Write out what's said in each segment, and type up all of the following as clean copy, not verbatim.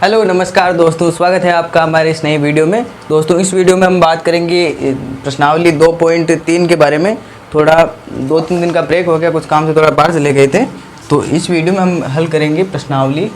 Hello नमस्कार दोस्तों, स्वागत है आपका हमारे इस नए वीडियो में। दोस्तों इस वीडियो में हम बात करेंगे प्रश्नावली 2.3 के बारे में। थोड़ा 2-3 दिन का ब्रेक हो गया, कुछ काम से थोड़ा बाहर चले गए थे, तो इस वीडियो में हम हल करेंगे प्रश्नावली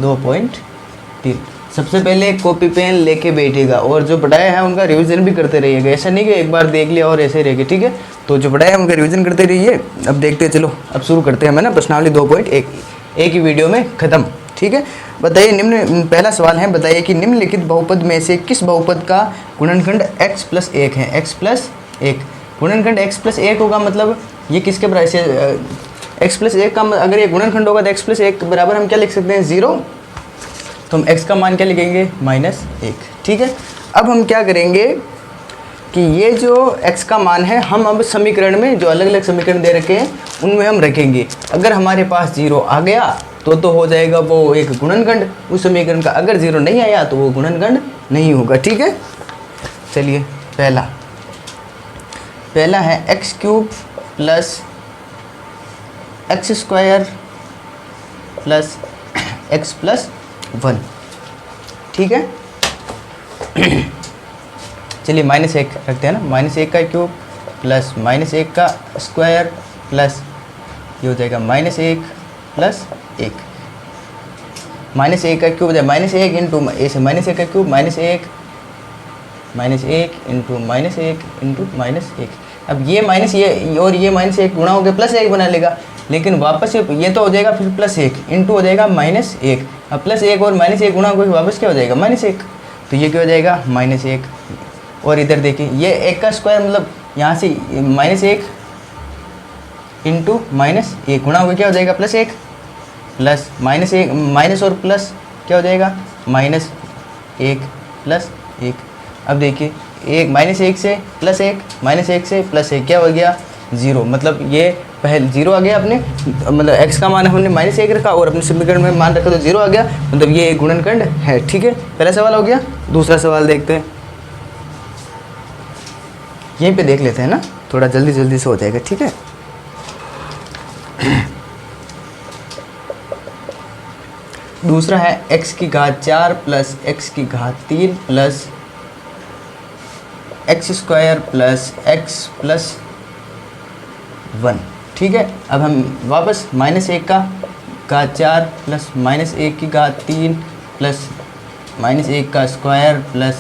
2.3। सबसे पहले कॉपी पेन लेके बैठेगा और जो पढ़ाया है उनका रिवीजन भी करते रहिएगा। ऐसा नहीं कि एक बार देख लिया और ऐसे रहेगा, ठीक है। तो जो पढ़ाया है उनका रिवीजन करते रहिए। अब देखते हैं, चलो अब शुरू करते हैं। मैं ना प्रश्नावली 2.1 एक ही वीडियो में ख़त्म, ठीक है। बताइए, पहला सवाल है, बताइए कि निम्नलिखित बहुपद में से किस बहुपद का गुणनखंड x+1 है। x+1 गुणनखंड x+1 होगा, मतलब ये किसके बराबर से x+1 का अगर ये गुणनखंड होगा तो x+1 बराबर हम क्या लिख सकते हैं, 0। तो हम x का मान क्या लिखेंगे, -1, ठीक है। अब हम क्या करेंगे कि ये जो x का मान है हम अब समीकरण में जो अलग अलग समीकरण दे रखे हैं उनमें हम रखेंगे। अगर हमारे पास 0 आ गया तो हो जाएगा वो एक गुणनखंड उस समीकरण का। अगर 0 नहीं आया तो वो गुणनखंड नहीं होगा, ठीक है। चलिए पहला है x³ + x² + x+1, ठीक है। चलिए -1 रखते हैं ना, -1 का क्यूब प्लस -1 का स्क्वायर प्लस ये हो जाएगा -1 + 1 -1 का क्यूब हो जाएगा -1 इंटू ऐसे -1 का क्यूब -1 × -1 अब ये माइनस ये और ये -1 गुणा हो गया +1 बना लेगा, लेकिन वापस ये तो हो जाएगा फिर +1 इंटू हो जाएगा -1। अब +1 और -1 गुणा होकर वापस क्या हो जाएगा, -1। तो ये क्या हो जाएगा, -1। और इधर देखिए ये 1 का स्क्वायर मतलब यहाँ से -1 इंटू -1 गुणा होकर क्या हो जाएगा, +1 प्लस -1 माइनस और प्लस क्या हो जाएगा, -1 + 1। अब देखिए -1 से +1 -1 से +1 क्या हो गया, 0। मतलब ये पहले 0 आ गया अपने, मतलब x का मान हमने -1 रखा और अपने समीकरण में मान रखा तो 0 आ गया, मतलब ये एक गुणनखंड है, ठीक है। पहला सवाल हो गया। दूसरा सवाल देखते हैं, यहीं पे देख लेते हैं ना, थोड़ा जल्दी जल्दी से हो जाएगा, ठीक है। दूसरा है x⁴ + x�3 + x² + x+1, ठीक है। अब हम वापस -1 का ⁴ प्लस -1 की ⁵ प्लस -1 का स्क्वायर प्लस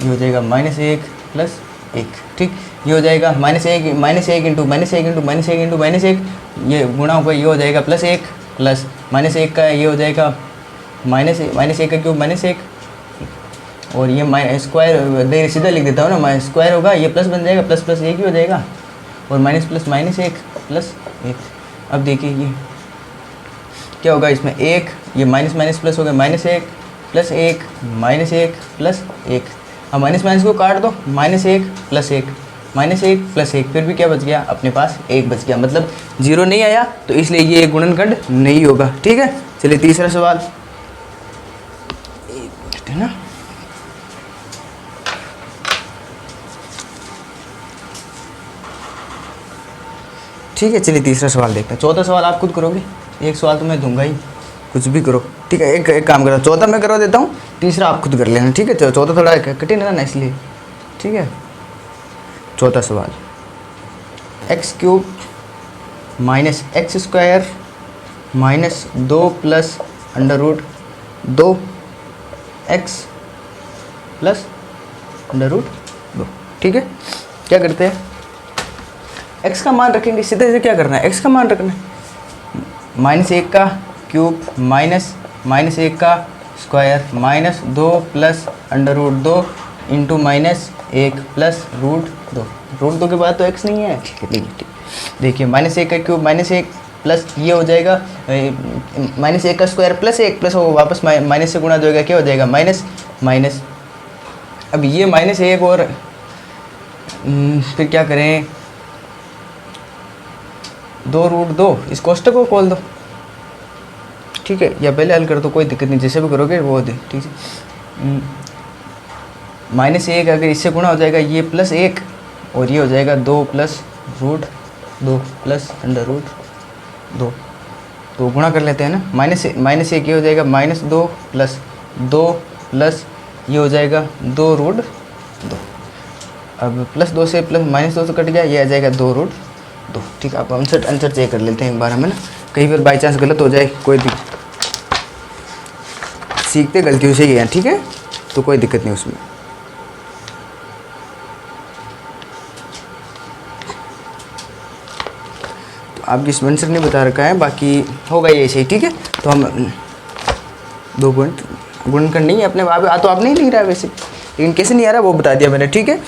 ये हो जाएगा -1 + 1, ठीक। ये हो जाएगा -1 इंटू -1 इंटू -1 ये गुणा होगा, ये हो जाएगा +1 प्लस -1 का ये हो जाएगा -1 का क्यूब -1 और ये स्क्वायर सीधा लिख देता हूँ ना, स्क्वायर होगा ये प्लस बन जाएगा, प्लस प्लस एक ही हो जाएगा और माइनस प्लस -1 + 1। अब देखिए ये क्या होगा, इसमें 1 ये माइनस प्लस हो गया, -1 + 1 -1 + 1। अब माइनस को काट दो, -1 + 1 -1 + 1 फिर भी क्या बच गया, अपने पास 1 बच गया, मतलब 0 नहीं आया, तो इसलिए ये गुणनखंड नहीं होगा, ठीक है। चलिए तीसरा सवाल, है ना, ठीक है। चलिए तीसरा सवाल देखते हैं। चौथा सवाल आप खुद करोगे, एक सवाल तो मैं दूंगा ही, कुछ भी करो, ठीक है। एक काम करो, चौथा मैं करवा देता हूँ, तीसरा आप खुद कर लेना, ठीक है। चौथा थोड़ा कठिन है ना इसलिए, ठीक है। चौथा सवाल, x³ - x² - 2 + √2x + √2, ठीक है। क्या करते हैं, x का मान रखेंगे, सीधे सीधे क्या करना है, x का मान रखना है। -1 का क्यूब -1 का स्क्वायर -2 + √2 इंटू -1 + √2 के बाद तो x नहीं है, ठीक है। ठीक देखिए -1 का क्यूब -1 प्लस ये हो जाएगा -1 का स्क्वायर +1 प्लस वो वापस माइनस से गुणा जो होगा क्या हो जाएगा, माइनस। अब ये -1 और फिर क्या करें, 2√2 इस कोष्टक को खोल दो, ठीक है, या पहले हल कर दो, कोई दिक्कत नहीं, जैसे भी करोगे वो दे, ठीक है। -1 अगर इससे गुणा हो जाएगा ये +1 और ये हो जाएगा 2 + √2 + √, 2, तो गुणा कर लेते हैं ना, माइनस एक ये हो जाएगा -2 प्लस 2 प्लस ये हो जाएगा 2√2। अब +2 से -2 से कट गया, ये आ जाएगा 2√2। ठीक है, अब आंसर चेक कर लेते हैं एक बार हमें ना, कई बार बाई चांस गलत हो जाए, कोई दिक्कत, सीखते गलतियों से ही है, ठीक है, तो कोई दिक्कत नहीं उसमें। तो आपकी स्पॉन्सर ने बता रखा है, बाकी होगा ये सही, ठीक है। तो हम 2 पॉइंट गुणनखंड नहीं है अपने तो आप नहीं लिख रहा है वैसे, लेकिन कैसे नहीं आ रहा वो बता दिया मैंने, ठीक है।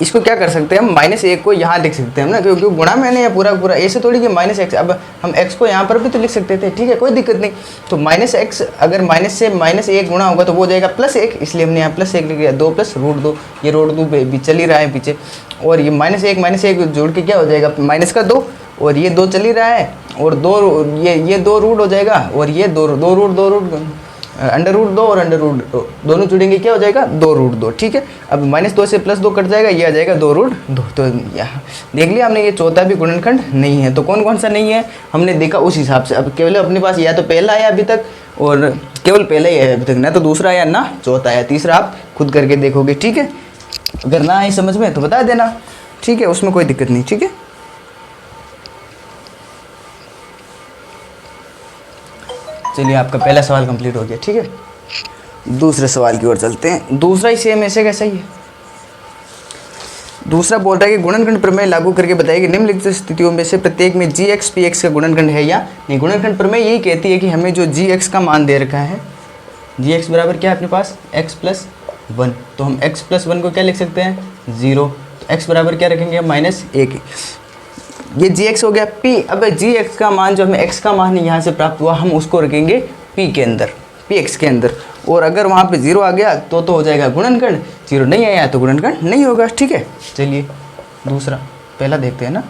इसको क्या कर सकते हैं हम, -1 को यहाँ लिख सकते हैं ना, क्योंकि गुणा मैंने या पूरा ऐसे थोड़ी कि -x, अब हम x को यहाँ पर भी तो लिख सकते थे, ठीक है, कोई दिक्कत नहीं। तो -x अगर माइनस से -1 गुणा होगा तो वो हो जाएगा +1, इसलिए हमने यहाँ +1 लिख दिया। 2 + √2, ये √2 भी चल ही रहा है पीछे, और ये -1 जोड़ के क्या हो जाएगा -2, और ये 2 चल ही रहा है, और 2 ये 2 रूट हो जाएगा, और ये 2 रूट √2 और √2 दोनों जुड़ेंगे, क्या हो जाएगा 2√2, ठीक है। अब -2 से +2 कट जाएगा, ये आ जाएगा 2√2। तो यहाँ देख लिया हमने, ये चौथा भी गुणनखंड नहीं है। तो कौन कौन सा नहीं है हमने देखा उस हिसाब से। अब केवल अपने पास या तो पहला आया अभी तक, और केवल पहला ही है अभी तक, ना तो दूसरा आया ना चौथा आया, तीसरा आप खुद करके देखोगे, ठीक है। अगर ना आए समझ में तो बता देना, ठीक है, उसमें कोई दिक्कत नहीं, ठीक है। चलिए, आपका पहला सवाल कंप्लीट हो गया, ठीक है। दूसरे सवाल की ओर चलते हैं। दूसरा ही सेम ऐसे कैसा ही है। दूसरा बोल रहा है कि गुणनखंड प्रमेय लागू करके बताइए कि निम्नलिखित स्थितियों में से प्रत्येक में gx px का गुणनखंड है या नहीं। गुणनखंड प्रमेय यही कहती है कि हमें जो gx का मान दे रखा है, gx बराबर क्या है अपने पास x+1, तो हम x+1 को क्या लिख सकते हैं 0, तो x बराबर क्या रखेंगे -1। ये gx हो गया p। अब gx का मान जो हमें x का मान यहाँ से प्राप्त हुआ, हम उसको रखेंगे p के अंदर, px के अंदर, और अगर वहाँ पे 0 आ गया तो हो जाएगा गुणनखंड, 0 नहीं आया तो गुणनखंड नहीं होगा, ठीक है। चलिए दूसरा, पहला देखते हैं ना,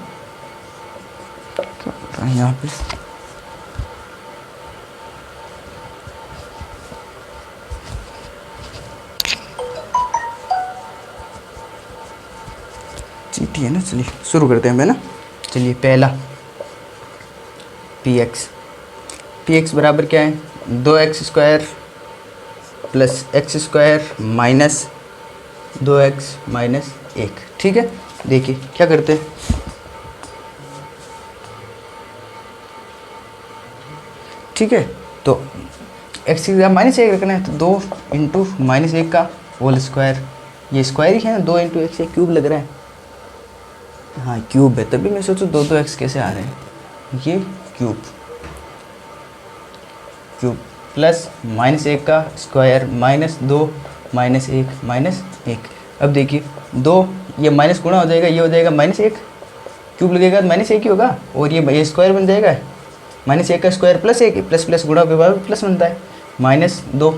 यहाँ पे चीटी है ना। चलिए शुरू करते हैं ना। चलिए पहला px बराबर क्या है 2x² + x² minus 2x minus 1, ठीक है। देखिए क्या करते हैं, ठीक है, तो x की जगह -1 रखना है, तो 2 × -1 का होल स्क्वायर, ये स्क्वायर ही है ना, 2 × x, क्यूब लग रहा है, हाँ क्यूब है, तभी मैं सोचूं 2x कैसे आ रहे हैं, ये क्यूब प्लस -1 का स्क्वायर -2 -1 अब देखिए 2 ये माइनस गुणा हो जाएगा, ये हो जाएगा -1, क्यूब लगेगा तो -1 ही होगा, और ये स्क्वायर बन जाएगा, -1 का स्क्वायर +1, प्लस गुणा के बाद प्लस बनता है, -2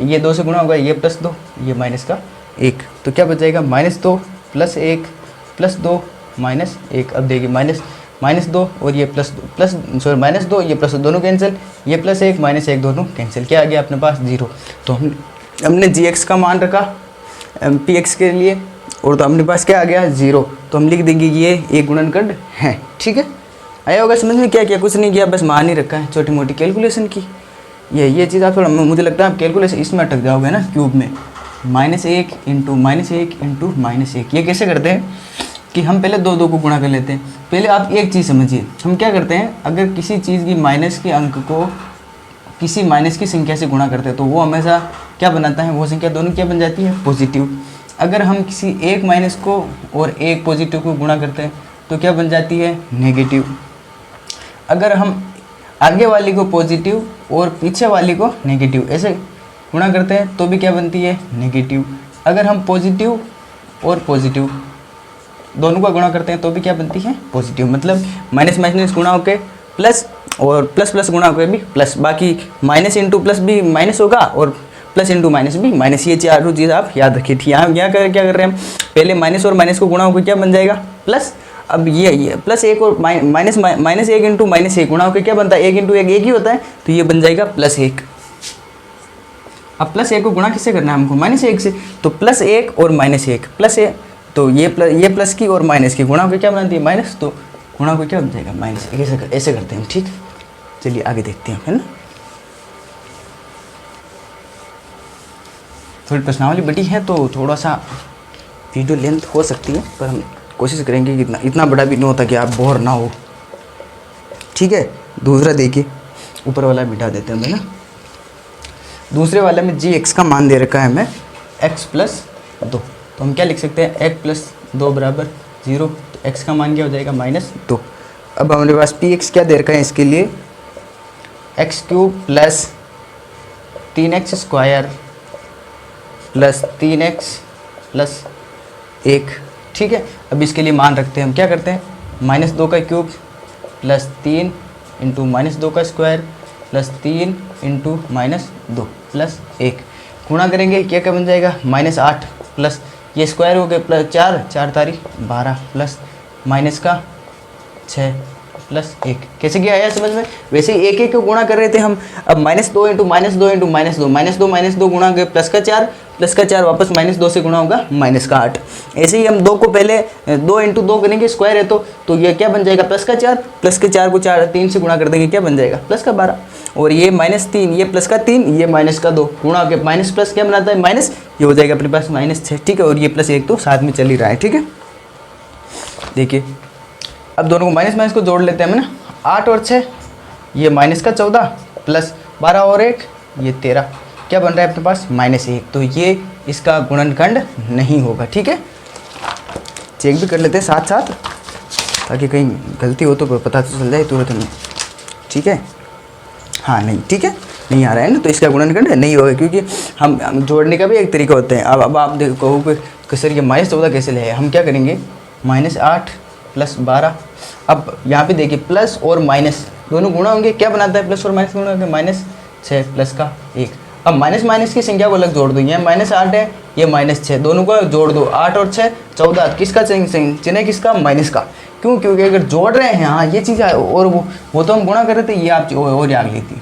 ये 2 से गुणा होगा, ये +2 ये -1, तो क्या बच जाएगा -2 + 1 + 2 -1। अब देखिए -2 और ये -2 ये +2 दोनों कैंसिल, ये +1 -1 दोनों कैंसिल, क्या आ गया अपने पास 0। तो हमने gx का मान रखा px के लिए, और तो अपने पास क्या आ गया 0, तो हम लिख देंगे ये एक गुणनखंड है, ठीक है। आया होगा समझ में, क्या किया, कुछ नहीं किया, बस मान ही रखा है, छोटी मोटी कैलकुलेशन की। ये चीज़ आप थोड़ा, मुझे लगता है आप कैलकुलेशन इसमें अटक जाओगे ना, क्यूब में -1 × -1 × -1। ये कैसे करते हैं कि हम पहले 2 को गुणा कर लेते हैं। पहले आप एक चीज़ समझिए, हम क्या करते हैं, अगर किसी चीज़ की माइनस के अंक को किसी माइनस की संख्या से गुणा करते हैं तो वो हमेशा क्या बनाता है, वो संख्या दोनों क्या बन जाती है पॉजिटिव। अगर हम किसी एक माइनस को और एक पॉजिटिव को गुणा करते हैं तो क्या बन जाती है नेगेटिव। अगर हम आगे वाली को पॉजिटिव और पीछे वाली को नेगेटिव ऐसे गुणा करते हैं तो भी क्या बनती है नेगेटिव। अगर हम पॉजिटिव और पॉजिटिव दोनों का गुणा करते हैं तो भी क्या बनती है पॉजिटिव। मतलब माइनस गुणा होके प्लस और प्लस गुणा होकर भी प्लस, बाकी माइनस इंटू प्लस भी माइनस होगा और प्लस इंटू माइनस भी माइनस। ये चारों चीज़ आप याद रखिए थी। यहाँ क्या कर रहे हैं हम, पहले माइनस और माइनस को गुणा होकर क्या बन जाएगा प्लस। अब ये +1 और -1 इंटू -1 गुणा होकर क्या बनता है 1 × 1 1 ही होता है, तो ये बन जाएगा +1। अब +1 को गुणा किससे करना है हमको -1 से, तो +1 और -1 +1, तो ये प्लस की और माइनस की गुणा होकर क्या बनाती है माइनस। तो गुणा को क्या बन जाएगा माइनस, ऐसे करते हैं हम, ठीक। चलिए आगे देखते हैं, है ना। थोड़ी प्रश्नावली बड़ी है तो थोड़ा सा वीडियो लेंथ हो सकती है, पर हम कोशिश करेंगे कि इतना बड़ा भी नहीं होता कि आप बोर ना हो, ठीक है। दूसरा देखिए, ऊपर वाला मिटा देते हैं, है ना। दूसरे वाले में जी एक्स का मान दे रखा है हमें x प्लस 2, तो हम क्या लिख सकते हैं, x प्लस 2 बराबर 0, तो x का मान क्या हो जाएगा -2। अब हमारे पास पी एक्स क्या दे रखा है इसके लिए, x cube plus 3x square plus 3x plus 1, ठीक है। अब इसके लिए मान रखते हैं, हम क्या करते हैं, -2 का क्यूब प्लस 3 इंटू -2 का स्क्वायर प्लस 3 इंटू -2 प्लस 1 गुणा करेंगे, क्या बन जाएगा -8 प्लस ये स्क्वायर हो गया प्लस 4 तारीख 12 प्लस माइनस का 6 प्लस 1। कैसे किया आया समझ में। वैसे ही एक को गुणा कर रहे थे हम। अब -2 इंटू -2 इंटू -2 गुणा गए प्लस का 4 वापस -2 से गुणा होगा -8। ऐसे ही हम 2 को पहले 2 इंटू 2 करेंगे, स्क्वायर है तो ये क्या बन जाएगा प्लस के 4 को 3 से गुणा कर देंगे, क्या बन जाएगा +12। और ये -3, ये +3, ये -2 गुणा के माइनस प्लस क्या बनाता है माइनस, ये हो जाएगा अपने पास -6, ठीक है। और ये +1 तो साथ में चल ही रहा है, ठीक है। देखिए अब दोनों को माइनस को जोड़ लेते हैं हम ना, 8 और 6 ये -14 प्लस 12 और 1 ये 13, क्या बन रहा है अपने पास -1। तो ये इसका गुणनखंड नहीं होगा, ठीक है। चेक भी कर लेते हैं साथ साथ, ताकि कहीं गलती हो तो पता तो चल जाए तुरंत हमें, ठीक है। हाँ नहीं, ठीक है, नहीं आ रहा है ना, तो इसका गुणनखंड नहीं होगा, क्योंकि हम जोड़ने का भी एक तरीका होता है। अब आप देखो कहोगे कि सर ये -14 कैसे ले, हम क्या करेंगे, -8 प्लस 12। अब यहाँ पे देखिए प्लस और माइनस दोनों गुणा होंगे, क्या बनाता है प्लस और माइनस गुणा होंगे, -6 प्लस का 1। अब माइनस की संख्या को अलग जोड़ दो, ये -8 है, ये -6, दोनों को जोड़ दो, 8 और 6 14, किसका चिन्ह किसका, माइनस का। क्यों, क्योंकि अगर जोड़ रहे हैं, हाँ ये चीज़, और वो तो हम गुणा कर रहे थे, ये आप और याद लेती,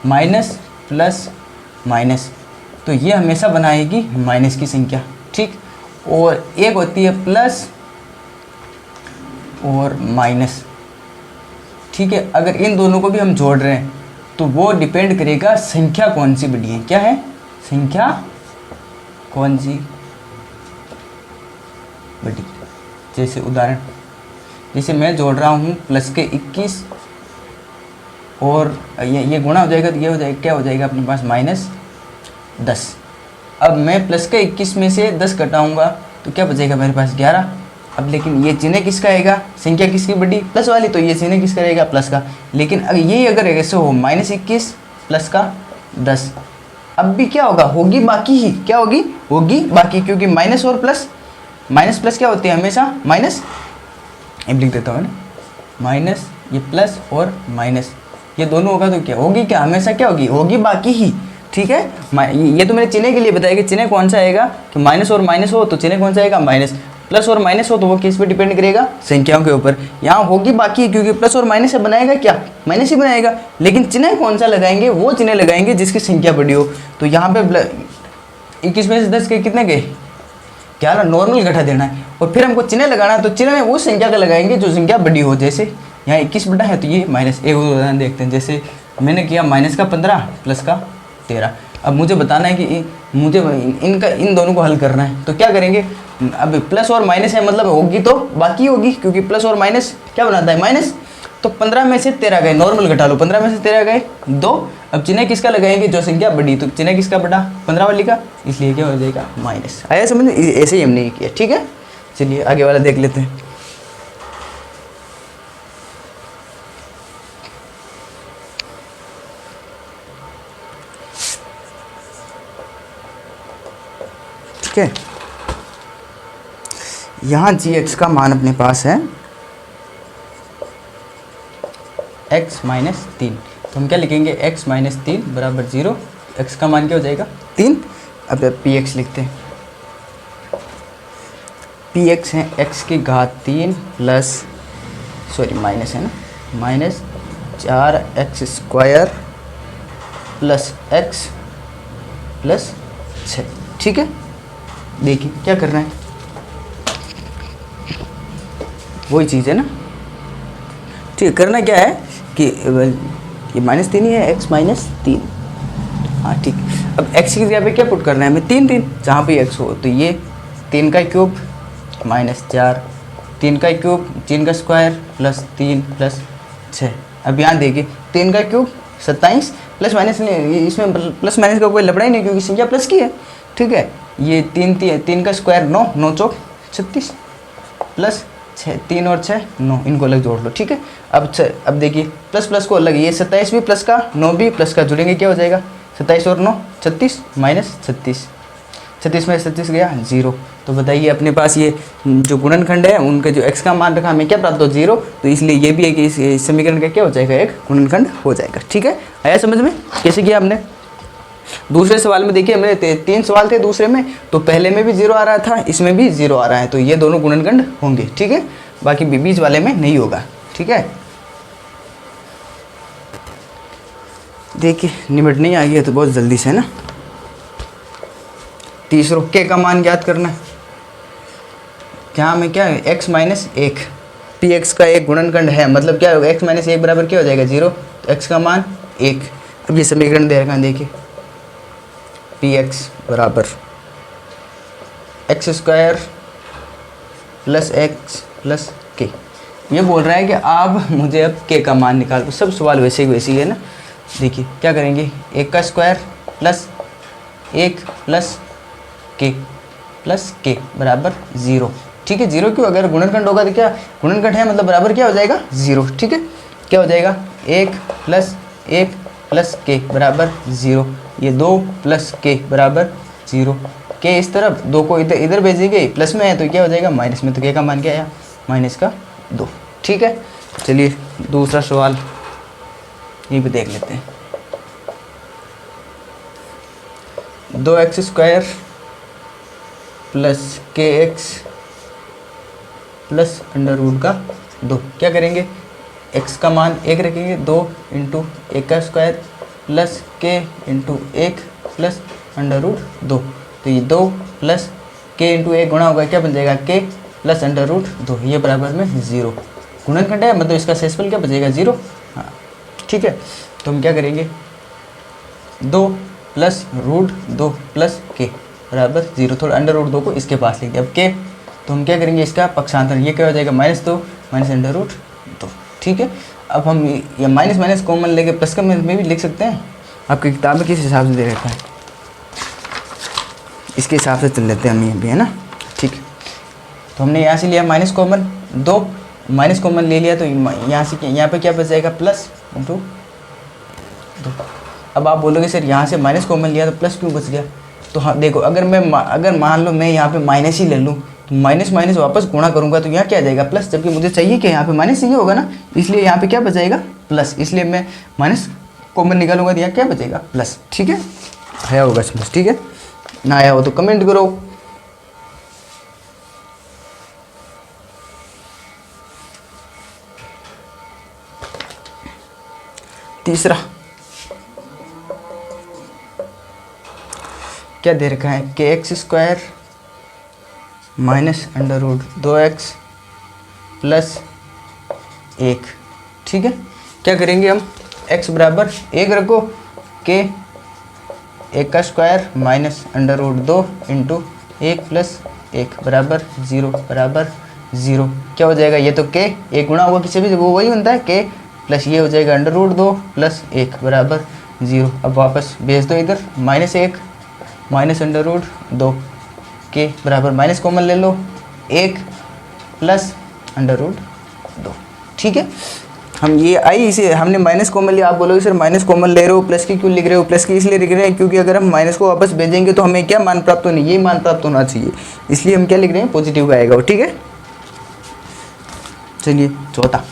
माइनस प्लस माइनस, तो ये हमेशा बनाएगी माइनस की संख्या, ठीक। और एक होती है प्लस और माइनस, ठीक है। अगर इन दोनों को भी हम जोड़ रहे हैं तो वो डिपेंड करेगा संख्या कौन सी बड़ी है, क्या है, संख्या कौन सी बड़ी। जैसे उदाहरण, जैसे मैं जोड़ रहा हूँ प्लस के 21 और ये गुणा हो जाएगा, तो ये हो जाएगा, क्या हो जाएगा अपने पास -10। अब मैं प्लस के 21 में से 10 घटाऊँगा तो क्या बचेगा मेरे पास 11। अब लेकिन ये चिन्ह किसका आएगा, संख्या किसकी बड़ी, प्लस वाली, तो ये चिन्ह किसका रहेगा, प्लस का। लेकिन अगर ऐसे हो -21 प्लस का 10, अब भी क्या होगा, होगी बाकी ही, क्या होगी बाकी, क्योंकि माइनस और प्लस, माइनस प्लस क्या होते हैं हमेशा माइनस, अब लिख देता हूँ ना, माइनस ये प्लस और माइनस ये दोनों होगा तो क्या होगी, क्या हमेशा क्या होगी बाकी ही, ठीक है। ये तो मैंने चिन्ह के लिए बताया कि चिन्ह कौन सा आएगा, कि माइनस और माइनस हो तो चिन्ह कौन सा आएगा माइनस, प्लस और माइनस हो तो वो किस पे डिपेंड करेगा, संख्याओं के ऊपर। यहाँ होगी बाकी, क्योंकि प्लस और माइनस से बनाएगा क्या, माइनस ही बनाएगा, लेकिन चिन्ह कौन सा लगाएंगे, वो चिन्ह लगाएंगे जिसकी संख्या बड़ी हो। तो यहाँ पे 21 में से 10 के कितने गए, 11, नॉर्मल घटा देना है, और फिर हमको चिन्ह लगाना है, तो चिन्ह में वो संख्या का लगाएंगे जो संख्या बड़ी हो। जैसे यहाँ 21 बटा है तो ये माइनस, एक उदाहरण देखते हैं, जैसे मैंने किया -15 प्लस का 13। अब मुझे बताना है कि मुझे इन दोनों को हल करना है, तो क्या करेंगे, अब प्लस और माइनस है, मतलब होगी तो बाकी होगी, क्योंकि प्लस और माइनस क्या बनाता है माइनस। तो 15 में से 13 गए, नॉर्मल घटा लो, 15 में से 13 गए 2। अब चिन्ह किसका लगाएंगे, जो संख्या बड़ी, तो चिन्ह किसका बड़ा, 15 वाली का, इसलिए क्या हो जाएगा माइनस। आया समझ, ऐसे ही हमने किया, ठीक है। चलिए आगे वाला देख लेते हैं। ठीक है, यहाँ जी एक्स का मान अपने पास है x -3, तो हम क्या लिखेंगे, x -3 बराबर 0, x का मान क्या हो जाएगा 3। अब पी एक्स लिखते हैं, पी एक्स है x की घात 3 प्लस, सॉरी माइनस है ना, -4x square plus x plus 6, ठीक है। देखिए क्या करना है, वही चीज़ है ना, ठीक है, करना क्या है कि ये -3 ही है, x -3। हाँ ठीक, अब x की जगह पे क्या पुट करना है हमें, 3 3 जहाँ पे x हो, तो ये 3 का क्यूब -4, 3 का क्यूब 3 का स्क्वायर प्लस 3 प्लस 6। अब यहाँ देखिए 3 का क्यूब 27, प्लस माइनस नहीं, इसमें प्लस माइनस का कोई लफड़ा ही नहीं क्योंकि संख्या प्लस की है। ठीक है, ये 3 का स्क्वायर 9, 9 चौक 36 प्लस 6, 3 और 6 9, इनको अलग जोड़ लो। ठीक है, अब देखिए प्लस प्लस को अलग, ये 27 भी प्लस का 9 भी प्लस का जुड़ेंगे, क्या हो जाएगा 27 और 9 36 -36, 36 में 36 गया 0। तो बताइए अपने पास ये जो गुणनखंड है उनका जो x का मान रखा हमें क्या प्राप्त हो 0, तो इसलिए ये भी है कि इस समीकरण का क्या हो जाएगा, एक गुणनखंड हो जाएगा। ठीक है, आया समझ में कैसे किया हमने। दूसरे सवाल में देखिए मेरे 3 सवाल थे दूसरे में, तो पहले में भी 0 आ रहा था, इसमें भी 0 आ रहा है, तो ये दोनों गुणनखंड होंगे। ठीक है, बाकी बीच वाले में नहीं होगा। ठीक है, देखिए निमिट नहीं आ गया तो बहुत जल्दी से है ना। तीसरा के का मान ज्ञात करना है, क्या हमें क्या है x -1 px का एक गुणनखंड है, मतलब क्या होगा x -1 बराबर क्या हो जाएगा 0, तो x का मान 1। अब ये समीकरण दे रखा है देखिए, px बराबर x² plus x plus k। ये बोल रहा है कि आप मुझे अब k का मान निकाल दो। सब सवाल वैसे ही वैसे ही है ना। देखिए क्या करेंगे, 1 का square plus 1 plus k plus k बराबर 0। ठीक है, 0 क्यों, अगर गुणनखंड होगा तो क्या गुणनखंड है मतलब बराबर क्या हो जाएगा 0। ठीक है, क्या हो जाएगा 1 प्लस 1 प्लस k बराबर 0, ये 2 प्लस k बराबर 0। k इस तरफ 2 को इधर इधर भेजेंगे, प्लस में है तो क्या हो जाएगा माइनस में, तो k का मान क्या आया -2। ठीक है, चलिए दूसरा सवाल ये भी देख लेते हैं। 2x² plus kx plus √2। क्या करेंगे, x का मान 1 रखेंगे, 2 × 1 का स्क्वायर प्लस k × 1 प्लस √2। तो ये 2 प्लस k × 1 गुणा होगा, क्या बन जाएगा k प्लस √2, ये बराबर में 0। गुणनखंड है मतलब इसका शेषफल क्या बचेगा 0। हाँ ठीक है, तो हम क्या करेंगे 2 प्लस √2 प्लस k बराबर 0। थोड़ा √2 को इसके पास लेंगे। अब k तो हम क्या करेंगे, इसका पक्षांतर, ये क्या हो जाएगा -2 √2। ठीक है, अब हम ये माइनस माइनस कॉमन लेके प्लस का में भी लिख सकते हैं। आपकी किताब में किस हिसाब से दे रखा है, इसके हिसाब से चल लेते हैं हम ये भी, है ना। ठीक है, तो हमने यहाँ से लिया माइनस कॉमन, 2 माइनस कॉमन ले लिया, तो यहाँ से यहाँ पे क्या बच जाएगा प्लस × 2। अब आप बोलोगे सर यहाँ से माइनस कॉमन लिया तो प्लस क्यों बच गया, तो हाँ देखो, अगर मान लो मैं यहाँ पे माइनस ही ले लूँ, तो माइनस माइनस वापस गुणा करूँगा तो यहाँ क्या आ जाएगा प्लस, जबकि मुझे चाहिए कि यहाँ पे माइनस ही होगा ना, इसलिए यहाँ पे क्या बचेगा प्लस, इसलिए मैं माइनस कॉमन निकालूंगा तो यहाँ क्या बचेगा प्लस। ठीक है, आया होगा समझ। ठीक है, ना आया हो तो कमेंट करो। तीसरा क्या दे रखा है, kx² माइनस √2x प्लस 1। ठीक है, क्या करेंगे हम, x बराबर 1 रखो, k 1 का स्क्वायर माइनस √2 × 1 प्लस 1 बराबर 0। क्या हो जाएगा, ये तो k 1 गुणा होगा किसी भी, वो वही बनता है k प्लस ये हो जाएगा √2 प्लस 1 बराबर 0। अब वापस भेज दो इधर, -1 माइनस √2 के बराबर माइनस कॉमन ले लो, 1 प्लस √2। ठीक है, हम ये आई इसे हमने माइनस कॉमन लिया। आप बोलोगे सर माइनस कॉमन ले रहे हो, प्लस की क्यों लिख रहे हो, प्लस की इसलिए लिख रहे हैं क्योंकि अगर हम माइनस को वापस भेजेंगे तो हमें क्या मान प्राप्त होना, ये मान प्राप्त होना चाहिए, इसलिए हम क्या लिख रहे हैं पॉजिटिव का आएगा वो। ठीक है, चलिए चौथा,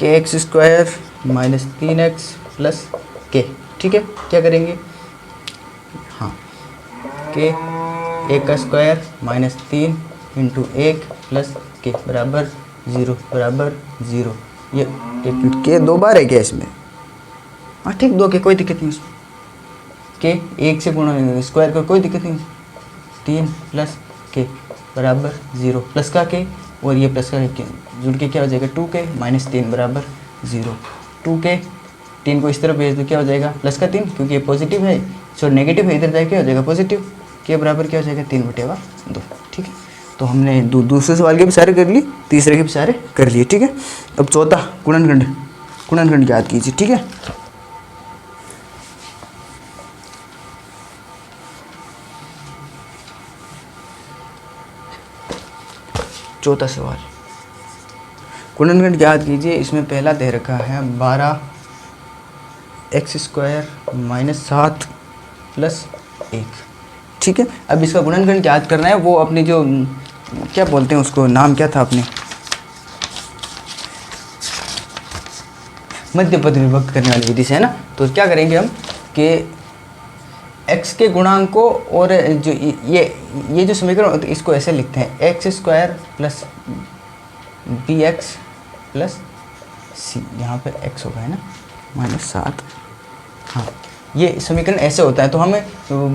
kx² minus 3x plus k। ठीक है, क्या करेंगे, हाँ k 1 का स्क्वायर माइनस 3 × 1 प्लस k बराबर 0। ये k 2 बार है क्या इसमें, हाँ ठीक 2 k कोई दिक्कत नहीं उसमें, k 1 से गुणा स्क्वायर का कोई दिक्कत नहीं, 3 प्लस k बराबर 0 प्लस का के और ये प्लस का के जुड़ के क्या हो जाएगा 2k माइनस 3 बराबर 0। 2k 3 को इस तरफ भेज दो क्या हो जाएगा प्लस का 3 क्योंकि ये पॉजिटिव है, सो नेगेटिव है, इधर जाके क्या हो जाएगा पॉजिटिव, के बराबर क्या हो जाएगा 3/2। ठीक है, तो हमने दूसरे सवाल के भी सारे कर लिए, तीसरे के भी सारे कर लिए। ठीक है, अब चौथा गुणनखंड याद कीजिए। ठीक है, चौथा सवाल गुणनखंड याद कीजिए। इसमें पहला दे रखा है 12x² माइनस 7 प्लस 1। ठीक है, अब इसका गुणनखंड याद करना है, वो अपनी जो क्या बोलते हैं उसको, नाम क्या था अपने, मध्य पद विभक्त करने वाली विधि से, है ना। तो क्या करेंगे हम कि x के गुणांक को और जो ये जो समीकरण तो इसको ऐसे लिखते हैं x² plus bx plus c, यहाँ पे x होगा, है ना, माइनस 7। हाँ, ये समीकरण ऐसे होता है। तो हमें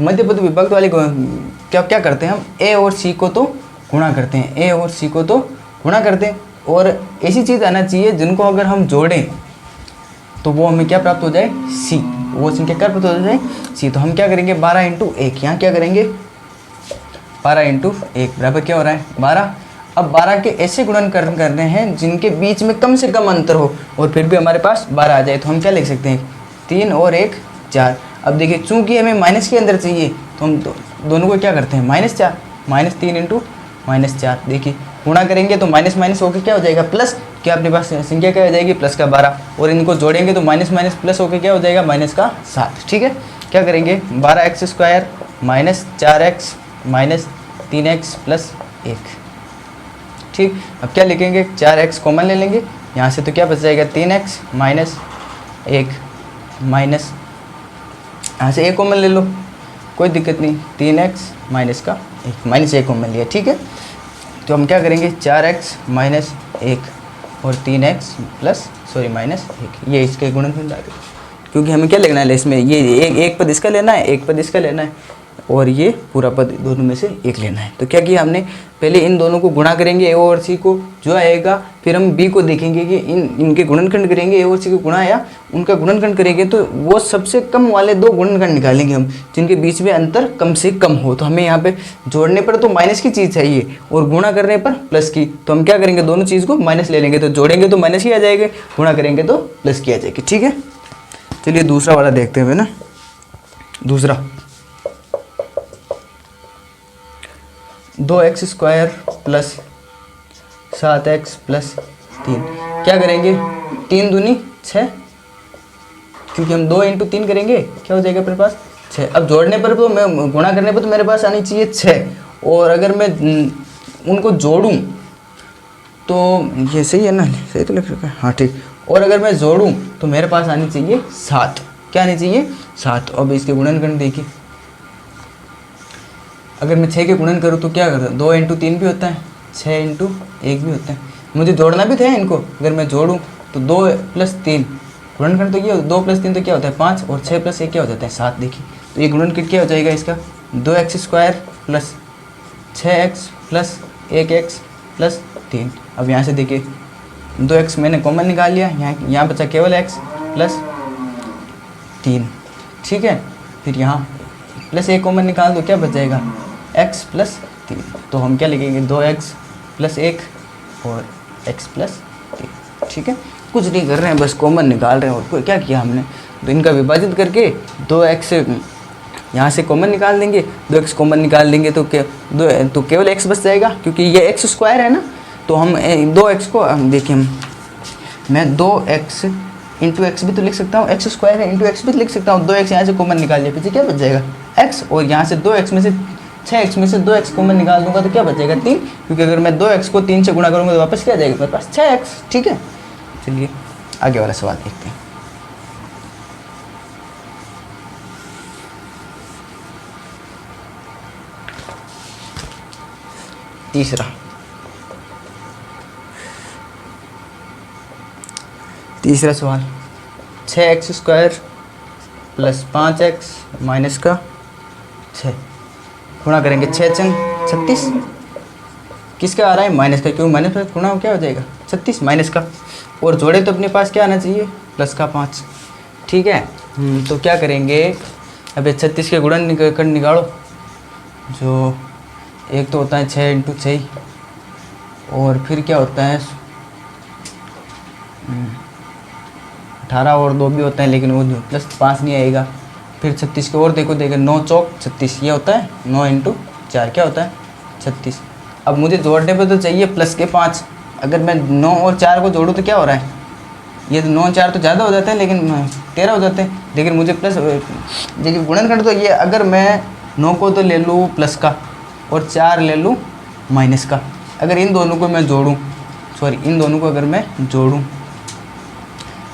मध्य पद विभक्त वाले क्या करते हैं, हम a और c को तो गुणा करते हैं, a और c को तो गुणा करते हैं, और ऐसी चीज़ आना चाहिए जिनको अगर हम जोड़ें तो वो हमें क्या प्राप्त हो जाए c, वो संख्या क्या प्राप्त हो जाए c। तो हम क्या करेंगे 12 × 1, यहाँ क्या करेंगे 12 × 1 बराबर क्या हो रहा है 12। अब 12 के ऐसे गुणनखंड करने हैं जिनके बीच में कम से कम अंतर हो और फिर भी हमारे पास 12 आ जाए, तो हम क्या लिख सकते हैं 3 और 1 4। अब देखिए चूंकि हमें माइनस के अंदर चाहिए तो हम दोनों को क्या करते हैं -4, -3 × -4। देखिए गुणा करेंगे तो माइनस माइनस होकर क्या हो जाएगा प्लस, क्या अपने पास संख्या क्या हो जाएगी प्लस का 12, और इनको जोड़ेंगे तो माइनस माइनस प्लस होकर क्या हो जाएगा माइनस का 7। ठीक है, क्या करेंगे 12x² minus 4x minus 3x plus 1। ठीक, अब क्या लिखेंगे 4x कॉमन ले लेंगे यहाँ से, तो क्या बच जाएगा 3x माइनस 1 माइनस, यहाँ से 1 कॉमन ले लो कोई दिक्कत नहीं, 3x माइनस का 1 माइनस 1 कॉमन लिया। ठीक है, तो हम क्या करेंगे 4x माइनस 1 और 3x प्लस माइनस 1, ये इसके गुणनखंड आ गए। क्योंकि हमें क्या लेना है इसमें, ये एक पद इसका लेना है, एक पद इसका लेना है, और ये पूरा पद दोनों में से एक लेना है। तो क्या किया हमने, पहले इन दोनों को गुणा करेंगे a और c को, जो आएगा फिर हम b को देखेंगे कि इनके गुणनखंड करेंगे, a और c को गुणा आया उनका गुणनखंड करेंगे, तो वो सबसे कम वाले दो गुणनखंड निकालेंगे हम जिनके बीच में अंतर कम से कम हो। तो हमें यहाँ पे जोड़ने पर तो माइनस की चीज़ चाहिए और गुणा करने पर प्लस की, तो हम क्या करेंगे दोनों चीज़ को माइनस ले लेंगे, तो जोड़ेंगे तो माइनस ही आ जाएगा, गुणा करेंगे तो प्लस की आ जाएगी। ठीक है, चलिए दूसरा वाला देखते हैं ना। दूसरा 2x² प्लस 7x प्लस 3, क्या करेंगे 3 दूनी 6, क्योंकि हम 2 × 3 करेंगे क्या हो जाएगा अपने पास 6। अब जोड़ने पर तो मैं गुणा करने पर तो मेरे पास आनी चाहिए 6, और अगर मैं उनको जोड़ूं तो ये सही है ना, सही तो लिख रखा है, हाँ ठीक। और अगर मैं जोड़ूं तो मेरे पास आनी चाहिए 7, क्या आनी चाहिए 7। अब इसके गुणनखंड देखिए, अगर मैं 6 के गुणन करूँ तो क्या करता है 2 × 3 भी होता है, 6 × 1 भी होता है, मुझे जोड़ना भी था इनको। अगर मैं जोड़ूँ तो 2 + 3 गुणनखंड तो क्या, 2 + 3 तो क्या होता है 5, और 6 + 1 क्या हो जाता है 7। देखिए तो ये गुणनखंड क्या हो जाएगा इसका 2x² plus 6x plus 1x plus 3। अब यहाँ से देखिए 2x मैंने कॉमन निकाल लिया, यहाँ बचा केवल x प्लस 3। ठीक है, फिर यहाँ प्लस 1 कॉमन निकाल दो, क्या बच जाएगा x प्लस 3। तो हम क्या लिखेंगे 2x प्लस 1 और x प्लस 3। ठीक है, कुछ नहीं कर रहे हैं, बस कॉमन निकाल रहे हैं। और क्या किया हमने, तो इनका विभाजित करके 2x यहाँ से कॉमन निकाल देंगे, 2x कॉमन निकाल देंगे तो केवल x बच जाएगा, क्योंकि ये x² है ना। तो हम 2x को देखिए, मैं 2x × x भी तो लिख सकता हूँ, x² है × x भी तो लिख सकता हूँ। 2x यहाँ से कॉमन निकाल लिया, पीछे क्या बच जाएगा x, और यहाँ से 2x में से 6x में से 2x कॉमन निकाल दूंगा तो क्या बच जाएगा 3, क्योंकि अगर मैं 2x को 3 से गुणा करूँगा तो वापस क्या जाएगा मेरे पास 6x। ठीक है, चलिए आगे वाला सवाल देखते हैं। तीसरा सवाल 6x² प्लस 5x माइनस का 6 गुणा करेंगे 6 × 36 किसका आ रहा है, माइनस का, क्योंकि माइनस प्लस गुणा क्या हो जाएगा 36 माइनस का, और जोड़े तो अपने पास क्या आना चाहिए प्लस का 5। ठीक है, तो क्या करेंगे, अब 36 के गुणन कर निकालो, जो एक तो होता है 6 इंटू 6, और फिर क्या होता है 18 और 2 भी होता है, लेकिन वो प्लस 5 नहीं आएगा। फिर 36 के और देखो 9 चौक 36, ये होता है 9 इंटू 4 क्या होता है 36। अब मुझे जोड़ने पे तो चाहिए प्लस के 5, अगर मैं 9 और 4 को जोड़ूँ तो क्या हो रहा है, ये तो 9 और 4 तो ज़्यादा हो जाते हैं, लेकिन 13 हो जाते हैं, लेकिन मुझे प्लस देखिए गुणनखंड तो ये, अगर मैं 9 को तो ले लूँ प्लस का और 4 ले लूँ माइनस का, अगर इन दोनों को मैं जोड़ूँ, सॉरी इन दोनों को अगर मैं जोड़ूँ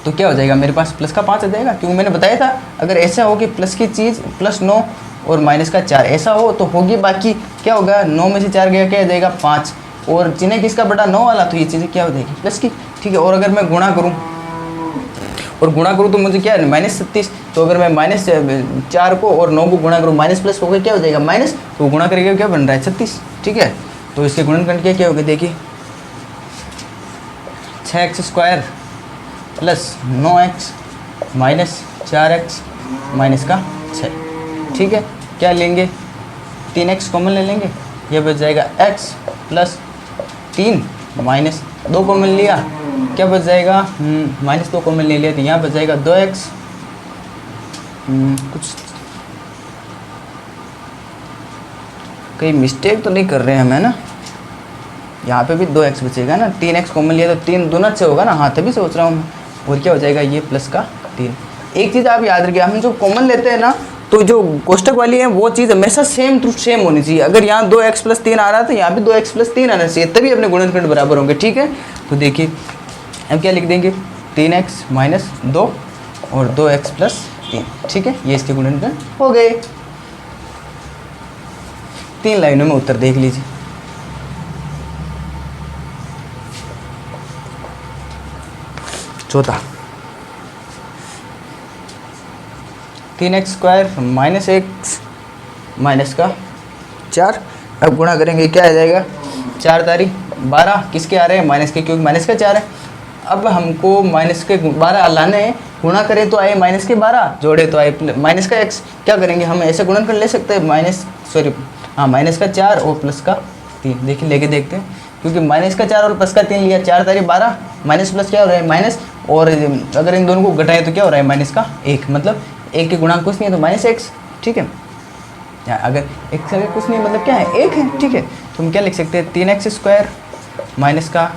तो क्या हो जाएगा, मेरे पास प्लस का 5 आ जाएगा, क्योंकि मैंने बताया था अगर ऐसा हो कि प्लस की चीज़ प्लस 9 और माइनस का 4 ऐसा हो तो होगी, बाकी क्या होगा 9 में से 4 गया क्या आ जाएगा 5, और जिन्हें किसका बड़ा 9 वाला, तो ये चीज़ें क्या हो जाएगी प्लस की। ठीक है, और अगर मैं गुणा करूँ तो मुझे क्या है -36, तो अगर मैं -4 को और 9 को गुणा करूँ माइनस प्लस हो गया क्या हो जाएगा माइनस, तो गुणा करेगा क्या बन रहा है 36। ठीक है, तो इसके गुणनखंड क्या हो गया, देखिए 6x² plus 9x minus 4x minus का 6। ठीक है, क्या लेंगे 3x कॉमन ले लेंगे, यह बच जाएगा x प्लस 3 माइनस 2 कॉमन लिया, क्या बच जाएगा -2 कॉमन ले लिया, तो यहाँ बच जाएगा 2x, कुछ कहीं मिस्टेक तो नहीं कर रहे हैं हम, है ना, यहाँ पे भी 2x बचेगा ना, 3x कॉमन लिया तो 3 दूना से होगा ना, हाँ तभी सोच रहा हूँ मैं, और क्या हो जाएगा ये प्लस का 3। एक चीज़ आप याद रखिए, हम जो कॉमन लेते हैं ना, तो जो कोष्टक वाली है वो चीज़ हमेशा सेम टू सेम होनी चाहिए, अगर यहाँ 2x प्लस 3 आ रहा है तो यहाँ भी 2x प्लस 3 आना चाहिए, तभी अपने गुणनखंड बराबर होंगे। ठीक है, तो देखिए अब क्या लिख देंगे 3x माइनस 2 और 2x प्लस 3। ठीक है, ये इसके गुणनखंड हो गए। 3 लाइनों में उत्तर देख लीजिए। चौथा 3x² माइनस x माइनस का 4, अब गुणा करेंगे क्या आ जाएगा 4 तारीख 12, किसके आ रहे हैं माइनस के, क्योंकि माइनस का 4 है। अब हमको माइनस के 12 लाने हैं, गुणा करें तो आए माइनस के 12, जोड़े तो आए माइनस का x। क्या करेंगे हम ऐसे गुणन कर ले सकते हैं, माइनस का 4 और प्लस का 3, देखिए लेके देखते हैं, क्योंकि माइनस का 4 और प्लस का 3 लिया, 4 तारीख 12 माइनस प्लस क्या हो रहा है माइनस, और अगर इन दोनों को घटाएं तो क्या हो रहा है माइनस का 1, मतलब 1 के गुणांक कुछ नहीं है तो -x। ठीक है, अगर x से कुछ नहीं मतलब क्या है 1 है। ठीक है, तो हम क्या लिख सकते हैं 3x² माइनस का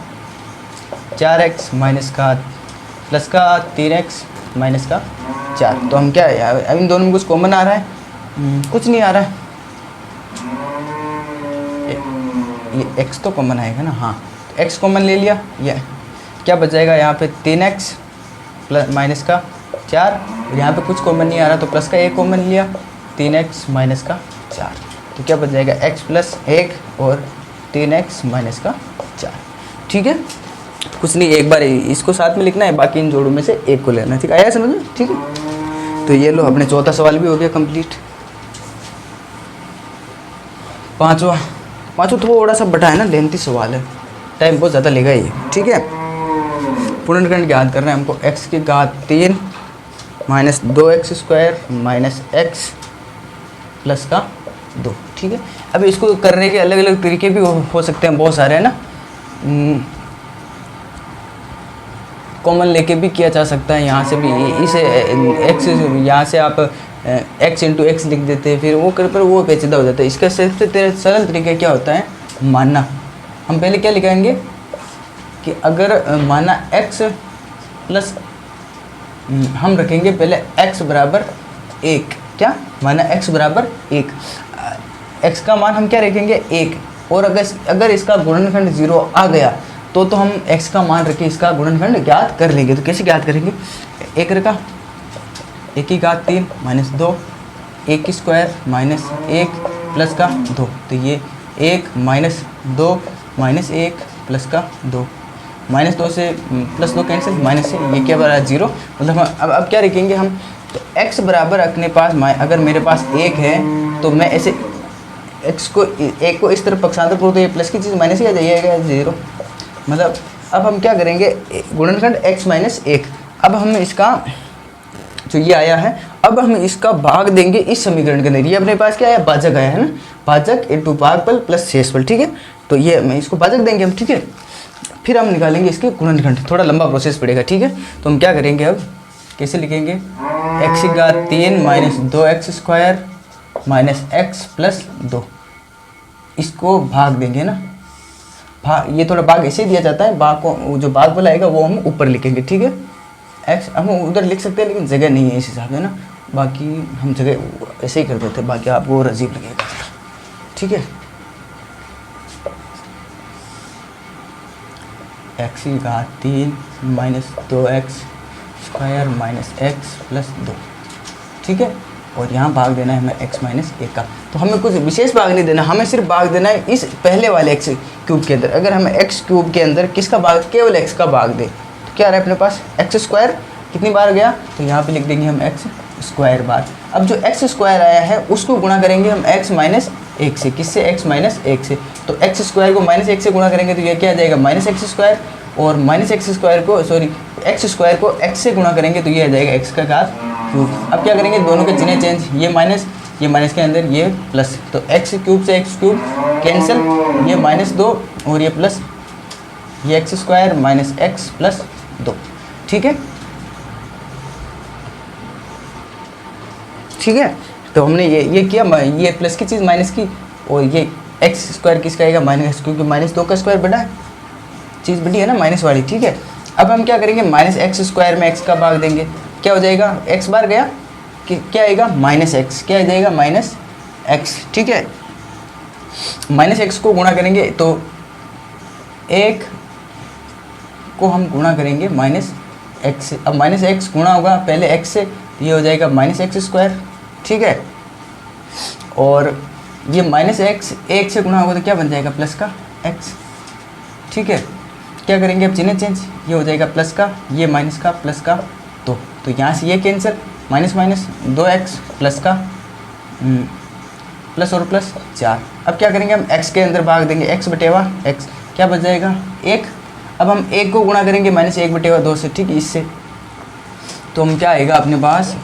4x माइनस का प्लस का 3x माइनस का 4, तो हम क्या है अब इन दोनों में कुछ कॉमन आ रहा है, कुछ नहीं आ रहा है, ये x तो कॉमन आएगा ना, हाँ तो x कॉमन ले लिया, ये क्या बच जाएगा यहाँ पे 3x प्लस माइनस का 4, यहाँ पे कुछ कॉमन नहीं आ रहा तो प्लस का 1 कॉमन लिया, 3x माइनस का 4, तो क्या बच जाएगा x प्लस 1 और 3x माइनस का 4। ठीक है, कुछ नहीं, एक बार इसको साथ में लिखना है, बाकी इन जोड़ों में से एक को लेना है। ठीक आया समझ में। ठीक है, तो ये लो अपने चौथा सवाल भी हो गया कंप्लीट। पाँचवा थोड़ा सा बटा है ना, लेंथी सवाल है, टाइम बहुत ज़्यादा लेगा ये। ठीक है, पूर्णखंड ज्ञात करना है हमको, x की घात 3 minus 2x² minus x plus का 2। ठीक है, अब इसको करने के अलग अलग तरीके भी हो सकते हैं, बहुत सारे है ना, कॉमन लेके भी किया जा सकता है, यहाँ से भी इसे x यहाँ से आप x इंटू x लिख देते हैं, फिर वो कर पर वो पेचीदा हो जाता है। इसका सबसे सरल तरीका क्या होता है, मानना। हम पहले क्या लिखाएंगे कि अगर माना x प्लस हम रखेंगे पहले x बराबर 1, क्या माना x बराबर 1, x का मान हम क्या रखेंगे 1, और अगर इसका गुणनखंड 0 आ गया तो हम x का मान रख के इसका गुणनखंड ज्ञात कर लेंगे। तो कैसे ज्ञात करेंगे, 1 रखा 1 की घात 3 माइनस 2 1² माइनस 1 प्लस का 2, तो ये 1 माइनस 2 माइनस 1 प्लस का 2, माइनस 2 से प्लस 2 कैंसिल, माइनस से ये क्या बराबर 0, मतलब अब क्या रखेंगे हम, तो x बराबर अपने पास अगर मेरे पास 1 है तो मैं ऐसे एक्स को एक को इस तरफ पक्षांतर करो तो ये प्लस की चीज़ माइनस ही आ जाएगा 0। मतलब अब हम क्या करेंगे, गुणनखंड x माइनस 1। अब हम इसका जो ये आया है, अब हम इसका भाग देंगे इस समीकरण के अंदर। ये अपने पास क्या आया, भाजक आया है ना, भाजक इंटू भागफल प्लस शेषफल, ठीक है। तो ये मैं इसको भाजक देंगे हम, ठीक है। फिर हम निकालेंगे इसके गुणनखंड, थोड़ा लंबा प्रोसेस पड़ेगा, ठीक है। तो हम क्या करेंगे, अब कैसे लिखेंगे, x की घात 3 minus 2x square minus x plus 2, इसको भाग देंगे ना, भाग, ये थोड़ा भाग ऐसे ही दिया जाता है, भाग को जो भाग वाला आएगा वो हम ऊपर लिखेंगे, ठीक है। x हम उधर लिख सकते हैं लेकिन जगह नहीं है इस हिसाब से ना, बाकी हम जगह ऐसे ही कर देते हैं, बाकी आपको और अजीब लगेगा, ठीक है। x की घात 3 minus 2x square minus x plus 2, ठीक है। और यहाँ भाग देना है हमें x माइनस 1 का। तो हमें कुछ विशेष भाग नहीं देना, हमें सिर्फ भाग देना है इस पहले वाले x क्यूब के अंदर। अगर हमें x क्यूब के अंदर किसका भाग, केवल x का भाग दे, तो क्या रहा है अपने पास, x स्क्वायर कितनी बार गया, तो यहाँ पे लिख देंगे हम x स्क्वायर बार। अब जो x स्क्वायर आया है उसको गुणा करेंगे हम x माइनस 1 से, किससे, x माइनस 1 से। तो x स्क्वायर को माइनस 1 से गुणा करेंगे तो ये क्या आ जाएगा, माइनस x स्क्वायर, और माइनस x स्क्वायर को x स्क्वायर को x से गुणा करेंगे तो ये आ जाएगा x का घात क्यूब। अब क्या करेंगे, दोनों के चिन्ह चेंज, ये माइनस के अंदर ये प्लस, तो x क्यूब से x क्यूब कैंसिल, ये माइनस 2 और ये प्लस, ये x square minus x plus 2, ठीक है, ठीक है। तो हमने ये किया, ये प्लस की चीज़ माइनस की, और ये x स्क्वायर किसका आएगा, माइनस, क्योंकि माइनस 2 का स्क्वायर बड़ा है, चीज़ बड़ी है ना माइनस वाली, ठीक है। अब हम क्या करेंगे, माइनस x स्क्वायर में x का भाग देंगे, क्या हो जाएगा, x बार गया कि क्या आएगा, माइनस x, क्या आ जाएगा, माइनस x, ठीक है। माइनस x को गुणा करेंगे तो 1 को हम गुणा करेंगे माइनस x से। अब माइनस x गुणा होगा पहले x से, ये हो जाएगा माइनस x स्क्वायर, ठीक है। और ये माइनस x 1 से गुणा होगा तो क्या बन जाएगा, प्लस का x, ठीक है। क्या करेंगे अब, चिन्ह चेंज, ये हो जाएगा प्लस का, ये माइनस का, प्लस का 2, तो यहाँ से ये cancel, minus minus 2x plus का प्लस और प्लस 4। अब क्या करेंगे हम, x के अंदर भाग देंगे, x बटेवा x, क्या बच जाएगा 1। अब हम 1 को गुणा करेंगे माइनस 1 बटेवा 2 से, ठीक है, इससे। तो हम क्या आएगा अपने पास,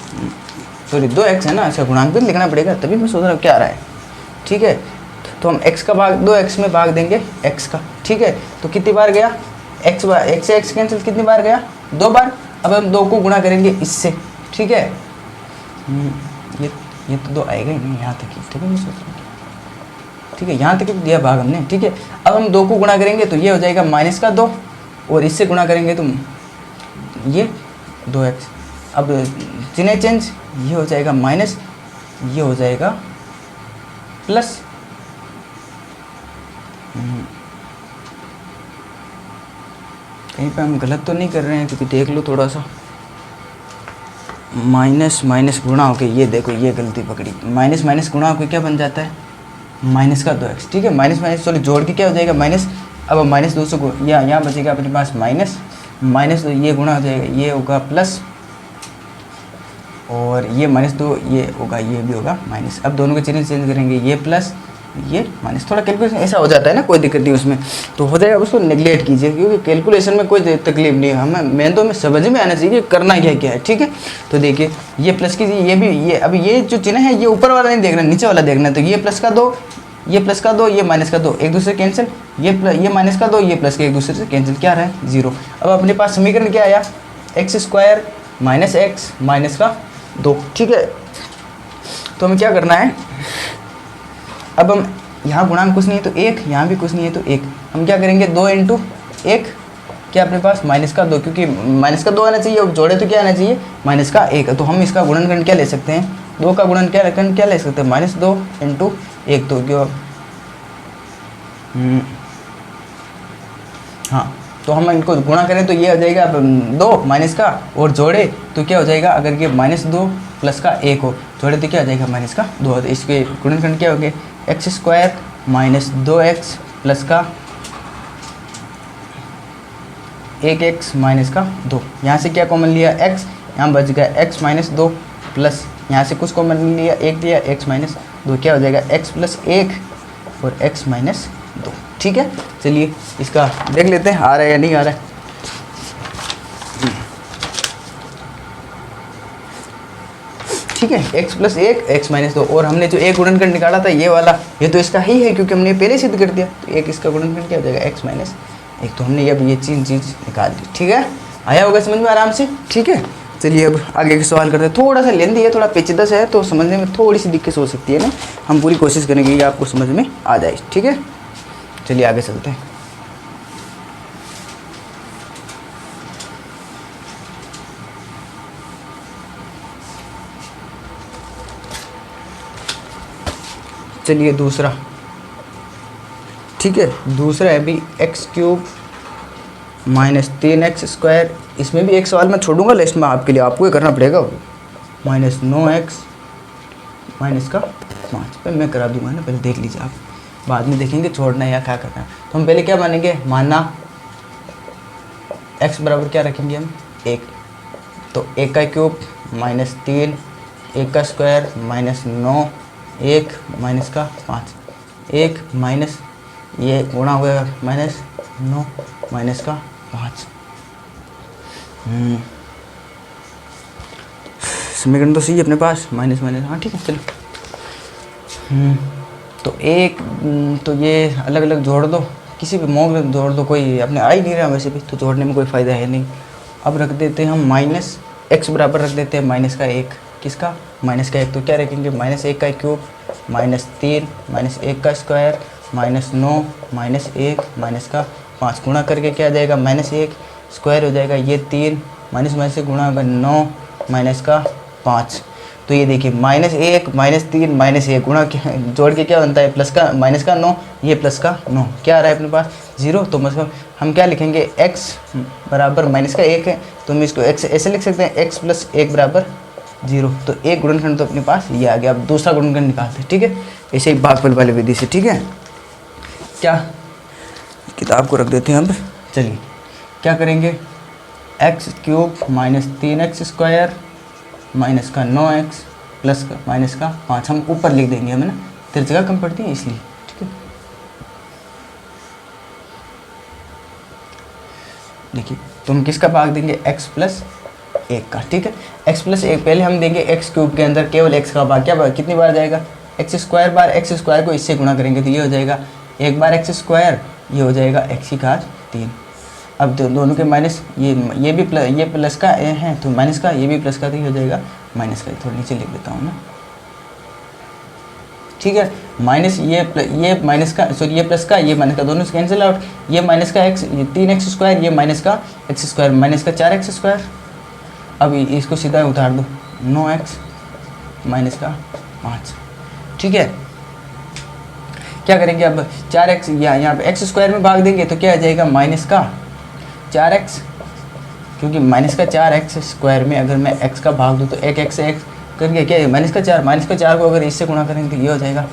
सॉरी 2x है ना, अच्छा गुणांक भी लिखना पड़ेगा, तभी मैं सोच रहा हूँ क्या आ रहा है, ठीक है। तो हम x का भाग 2x में भाग देंगे x का, ठीक है। तो कितनी बार गया, x से x कैंसिल, कितनी बार गया, 2 बार। अब हम 2 को गुणा करेंगे इससे, ठीक है। ये तो 2 आएगा ही नहीं, यहाँ तक ही, तभी मैं सोच रहा हूँ, ठीक है, यहाँ तक दिया भाग हमने, ठीक है। अब हम 2 को गुणा करेंगे तो ये हो जाएगा माइनस का 2, और इससे गुणा करेंगे तो ये 2x। अब चिन्ह चेंज, ये हो जाएगा माइनस, ये हो जाएगा प्लस, कहीं पे हम गलत तो नहीं कर रहे हैं, क्योंकि देख लो थोड़ा सा, माइनस माइनस गुणा होके, ये देखो ये गलती पकड़ी, माइनस माइनस गुणा होके क्या बन जाता है, माइनस का 2x, ठीक है। माइनस माइनस सॉरी जोड़ के क्या हो जाएगा, माइनस। अब माइनस 2 से यहाँ बचेगा अपने पास माइनस, माइनस 2 ये गुणा हो जाएगा, ये होगा प्लस, और ये माइनस 2 ये होगा, ये भी होगा माइनस। अब दोनों के चिन्ह चेंज करेंगे, ये प्लस ये माइनस, थोड़ा कैलकुलेशन ऐसा हो जाता है ना, कोई दिक्कत नहीं उसमें, तो हो जाएगा, उसको नेगलेक्ट कीजिए, क्योंकि कैलकुलेशन में कोई तकलीफ नहीं है, हमें मेन तो हमें समझ में आना चाहिए करना क्या क्या है, ठीक है। तो देखिए ये प्लस कीजिए, ये भी, ये अभी ये जो चिन्ह है ये ऊपर वाला नहीं देखना, नीचे वाला देखना है। तो ये प्लस का 2, ये प्लस का 2, ये माइनस का 2, एक दूसरे कैंसिल, ये माइनस का 2, ये प्लस का एक दूसरे से कैंसिल, क्या रहा है 0। अब अपने पास समीकरण क्या आया, x square minus x minus का 2, ठीक है। तो हमें क्या करना है, अब हम यहाँ गुणांक कुछ नहीं है तो 1, यहाँ भी कुछ नहीं है तो 1, हम क्या करेंगे 2 इंटू 1, क्या अपने पास माइनस का 2, क्योंकि माइनस का 2 आना चाहिए, और जोड़े तो क्या आना चाहिए, माइनस का 1। तो हम इसका गुणनखंड क्या ले सकते हैं, 2 का गुणनखंड क्या ले सकते हैं, माइनस 2 इंटू 1, तो क्यों, हाँ, तो हम इनको गुणा करें तो ये हो जाएगा 2 माइनस का, और जोड़े तो क्या हो जाएगा, अगर ये माइनस 2 प्लस का 1 हो, जोड़े तो क्या हो जाएगा माइनस का 2। तो इसके गुणनखंड क्या हो गए, x square minus 2x plus का 1x माइनस का 2, यहाँ से क्या कॉमन लिया x, यहाँ बच गया x माइनस 2 प्लस यहाँ से कुछ कॉमन लिया 1 लिया x माइनस 2, क्या हो जाएगा x प्लस 1 और x माइनस 2। ठीक है, चलिए इसका देख लेते हैं आ रहा है या नहीं आ रहा है। ठीक है, x प्लस 1 x माइनस 2, और हमने जो एक गुणनखंड निकाला था ये वाला, ये तो इसका ही है क्योंकि हमने पहले सिद्ध कर दिया। तो एक इसका गुणनखंड क्या हो जाएगा x माइनस 1। तो हमने अब ये चीज़ निकाल दी। ठीक है, आया होगा समझ में आराम से। ठीक है, चलिए अब आगे के सवाल करते हैं। थोड़ा सा लेंदी है, थोड़ा पेचीदा सा है, तो समझने में थोड़ी सी दिक्कत हो सकती है ना। हम पूरी कोशिश करेंगे कि आपको समझ में आ जाए। ठीक है, चलिए आगे चलते हैं। चलिए दूसरा, ठीक है, दूसरा है भी x³ माइनस 3x²। इसमें भी एक सवाल मैं छोड़ूंगा लिस्ट में आपके लिए, आपको ये करना पड़ेगा। माइनस 9x माइनस का 5 पे मैं करा दूंगा ना, पहले देख लीजिए आप, बाद में देखेंगे छोड़ना है या क्या करना है। तो हम पहले क्या मानेंगे, मानना x बराबर क्या रखेंगे हम 1। तो 1³ माइनस 3, 1² माइनस 9, 1 माइनस का 5, 1 माइनस ये गुणा हो गया माइनस 9 माइनस का 5। समीकरण तो सही है अपने पास, माइनस माइनस, हाँ ठीक है चलो। तो एक तो ये अलग अलग जोड़ दो, किसी भी मॉग में जोड़ दो, कोई अपने आ ही नहीं रहा वैसे भी, तो जोड़ने में कोई फ़ायदा है नहीं। अब रख देते हैं हम माइनस x बराबर रख देते हैं माइनस का 1, किसका माइनस का 1। तो क्या रखेंगे minus 1³ minus 3 minus 1² minus 9 minus 1 minus का 5, गुणा करके क्या आ जाएगा माइनस 1 स्क्वायर हो जाएगा, ये 3 माइनस माइनस से गुणा होगा 9 माइनस का 5। तो ये देखिए माइनस 1 माइनस 3 माइनस 1 गुणा जोड़ के क्या बनता है प्लस का माइनस का 9, ये प्लस का 9, क्या आ रहा है अपने पास 0। तो मतलब हम क्या लिखेंगे x बराबर माइनस का 1 है, तो हम इसको x ऐसे लिख सकते हैं x प्लस 1 बराबर 0। तो एक गुणनखंड तो अपने पास ये आ गया। अब दूसरा गुणनखंड निकालते हैं। ठीक है, ऐसे ही भागफल वाली विधि से। ठीक है, क्या किताब को रख देते हैं। अब चलिए क्या करेंगे, x³ माइनस 3x² माइनस का 9x प्लस का माइनस का 5 हम ऊपर लिख देंगे, हमें ना तेरी जगह कम पड़ती है इसलिए। ठीक है, देखिए तो हम किसका भाग देंगे x प्लस 1 का। ठीक है, x प्लस 1 पहले हम देंगे x³ के अंदर केवल x का भाग, क्या कितनी बार जाएगा x² बार, x² को इससे गुणा करेंगे तो ये हो जाएगा 1 बार x², ये हो जाएगा x की घात 3। अब दोनों के माइनस, ये भी प्लस, ये प्लस का है तो माइनस का, ये भी प्लस का, तो ये हो जाएगा माइनस का। थोड़ा नीचे लिख देता हूँ ना। ठीक है, माइनस ये माइनस का, सॉरी ये प्लस का, ये माइनस का, दोनों से कैंसिल आउट। ये माइनस का x, ये 3x², ये माइनस का x², माइनस का 4x²। अब इसको सीधा उतार दो, 9x माइनस का 5। ठीक है, क्या करेंगे अब 4x यहाँ पे x² में भाग देंगे तो क्या आ जाएगा माइनस का 4x, क्योंकि माइनस का 4x² में अगर मैं x का भाग दूँ तो एक x से x करके क्या है माइनस का 4, माइनस का 4 को अगर इससे गुणा करेंगे तो ये हो जाएगा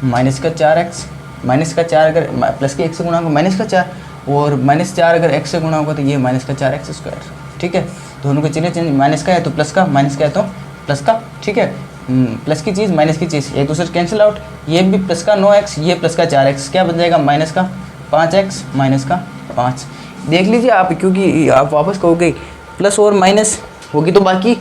माइनस का 4x, माइनस का 4 अगर प्लस के 1 से गुणा होगा माइनस का 4, और माइनस 4 अगर x से गुणा होगा तो ये माइनस का 4x²। ठीक है, दोनों के चिन्ह चेंज, माइनस का है तो प्लस का, माइनस का है तो प्लस का। ठीक है, प्लस की चीज़ माइनस की चीज़ एक दूसरे से कैंसिल आउट। ये भी प्लस का 9x, ये प्लस का 4x, क्या बन जाएगा माइनस का 5x माइनस का 5। देख लीजिए आप, क्योंकि आप वापस कहोगे प्लस और माइनस होगी तो बाकी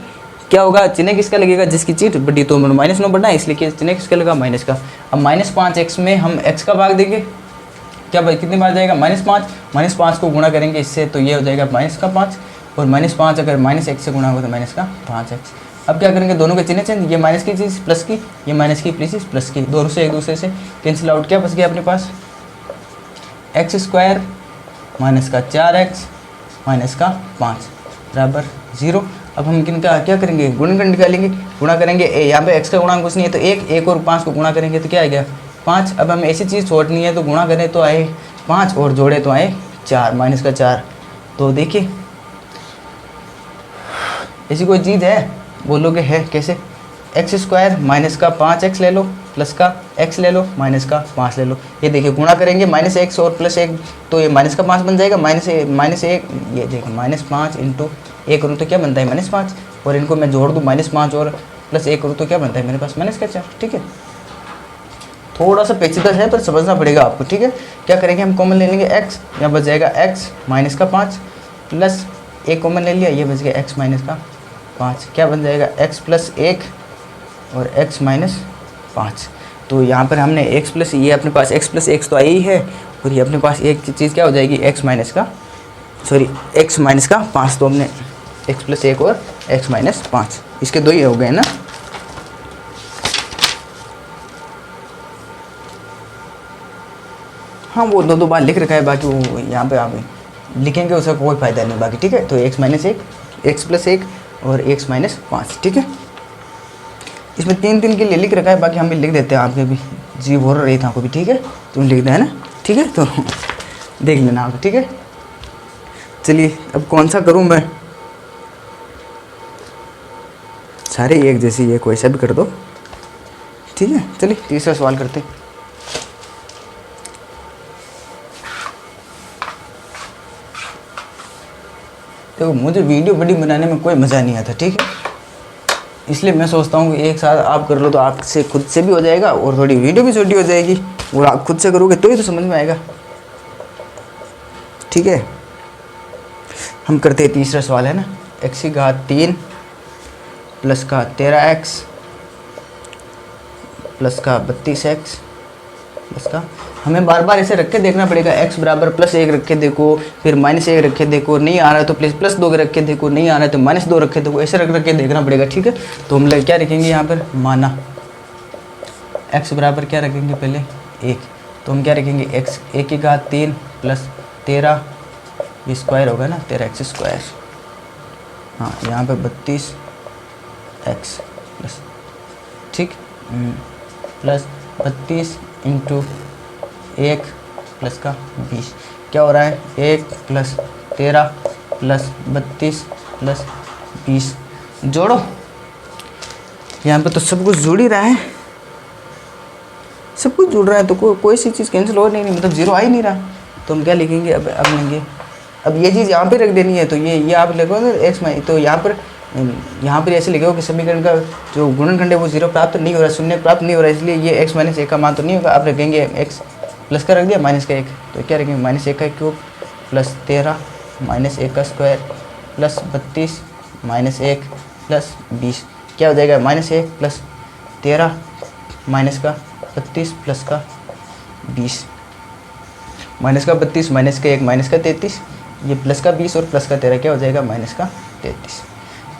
क्या होगा, चिन्ह किसका लगेगा जिसकी चीज बड़ी, तो माइनस 9 बढ़ना है इसलिए चिन्ह किसका लगा माइनस का। अब माइनस 5x में हम x का भाग देंगे, क्या भाई कितनी बार जाएगा -5, -5 को गुणा करेंगे इससे तो ये हो जाएगा माइनस का 5, और -5 अगर माइनस x से गुणा होगा तो माइनस का 5x। अब क्या करेंगे, दोनों के चिन्ह चेंज, ये माइनस की चीज़ प्लस की, ये माइनस की प्लस की, दोनों से एक दूसरे से कैंसिल आउट। क्या बच गया अपने पास x² माइनस का 4x माइनस का 5 बराबर 0। अब हम किनका क्या करेंगे, गुणनखंड निकालेंगे, गुणा करेंगे। यहाँ पे x का गुणांक कुछ नहीं है तो 1 और 5 को गुणा करेंगे तो क्या आ गया 5। अब हमें ऐसी चीज़ छोड़नी है तो गुणा करें तो आए 5 और जोड़े तो आए 4, माइनस का 4। तो देखिए ऐसी कोई चीज़ है, बोलोगे है कैसे, x² माइनस का 5x ले लो, प्लस का x ले लो, माइनस का 5 ले लो। ये देखिए गुणा करेंगे -x और +1 तो ये माइनस का 5 बन जाएगा, -1 ये देखो -5 इंटू 1 करूँ तो क्या बनता है -5, और इनको मैं जोड़ दूँ -5 और +1 करूँ तो क्या बनता है मेरे पास -4। ठीक है, थोड़ा सा पेचीदा है पर समझना पड़ेगा आपको, ठीक है। क्या करेंगे हम, कॉमन ले लेंगे x, यहाँ बच जाएगा x माइनस का 5 प्लस एक कॉमन ले लिया, ये बच गया x माइनस का 5, क्या बन जाएगा x प्लस 1 और x माइनस 5। तो यहाँ पर हमने x प्लस, ये अपने पास x प्लस 1 तो आई ही है, और ये अपने पास एक चीज़ क्या हो जाएगी, x माइनस का 5। तो हमने x प्लस 1 और x माइनस 5, इसके दो ही हो गए ना। हाँ वो दो बार लिख रखा है, बाकी वो यहाँ पे आप लिखेंगे उसका कोई फ़ायदा नहीं बाकी, ठीक है। तो x माइनस 1, x प्लस 1 और x माइनस 5, ठीक है। इसमें 3 के लिए लिख रखा है, बाकी हम भी लिख देते हैं, आपके भी जी हो रही था आपको भी, ठीक है। तुम लिख दें ना, ठीक है, तो देख लेना आप, ठीक है। चलिए अब कौन सा करूँ मैं, सारे एक जैसे, ये कोई सा भी कर दो, ठीक है। चलिए तीसरा सवाल करते हैं। देखो मुझे वीडियो बड़ी बनाने में कोई मज़ा नहीं आता, ठीक है, इसलिए मैं सोचता हूँ कि एक साथ आप कर लो तो आपसे खुद से भी हो जाएगा और थोड़ी वीडियो भी छोटी हो जाएगी, और आप खुद से करोगे तो ही तो समझ में आएगा, ठीक है। हम करते हैं तीसरा सवाल, है ना। x की घात 3 प्लस का 13x प्लस का 32x प्लस का, हमें बार बार ऐसे रख के देखना पड़ेगा, x बराबर प्लस 1 रख के देखो, फिर माइनस 1 रख के देखो, नहीं आ रहा है तो प्लस 2 रख के देखो, नहीं आ रहा है तो माइनस 2 रख के देखो, ऐसे रख के देखना पड़ेगा, ठीक है। तो हम क्या रखेंगे यहाँ पर, माना x बराबर क्या रखेंगे पहले 1, तो हम क्या रखेंगे x 1 की घात 3 प्लस 13, ये स्क्वायर होगा ना, 13x स्क्वायर, हाँ यहाँ पे 32x प्लस, ठीक, प्लस 32 इंटू 1 प्लस का 20, क्या हो रहा है 1 प्लस 13 प्लस 32 प्लस 20, जोड़ो, यहाँ पे तो सब कुछ जुड़ ही रहा है, सब कुछ जुड़ रहा है, तो कोई सी चीज़ कैंसिल हो नहीं, मतलब जीरो आ ही नहीं रहा। तो हम क्या लिखेंगे, अब लेंगे, अब ये चीज़ यहाँ पे रख देनी है, तो ये आप लिखोगे x में, तो यहाँ पर ऐसे लिखोगे कि समीकरण का जो गुणनखंड है वो जीरो प्राप्त नहीं हो रहा, शून्य प्राप्त नहीं हो रहा, इसलिए ये x माइनस 1 का मान तो नहीं होगा। आप रखेंगे x प्लस का रख दिया, माइनस का 1, तो क्या रखेंगे माइनस 1 का क्यूब प्लस 13 माइनस 1 का स्क्वायर प्लस 32 माइनस 1 प्लस 20, क्या हो जाएगा माइनस 1 प्लस 13 माइनस का 32 प्लस का 20, माइनस का 32 माइनस का 1 माइनस का 33, ये प्लस का 20 और प्लस का 13 क्या हो जाएगा माइनस का 33,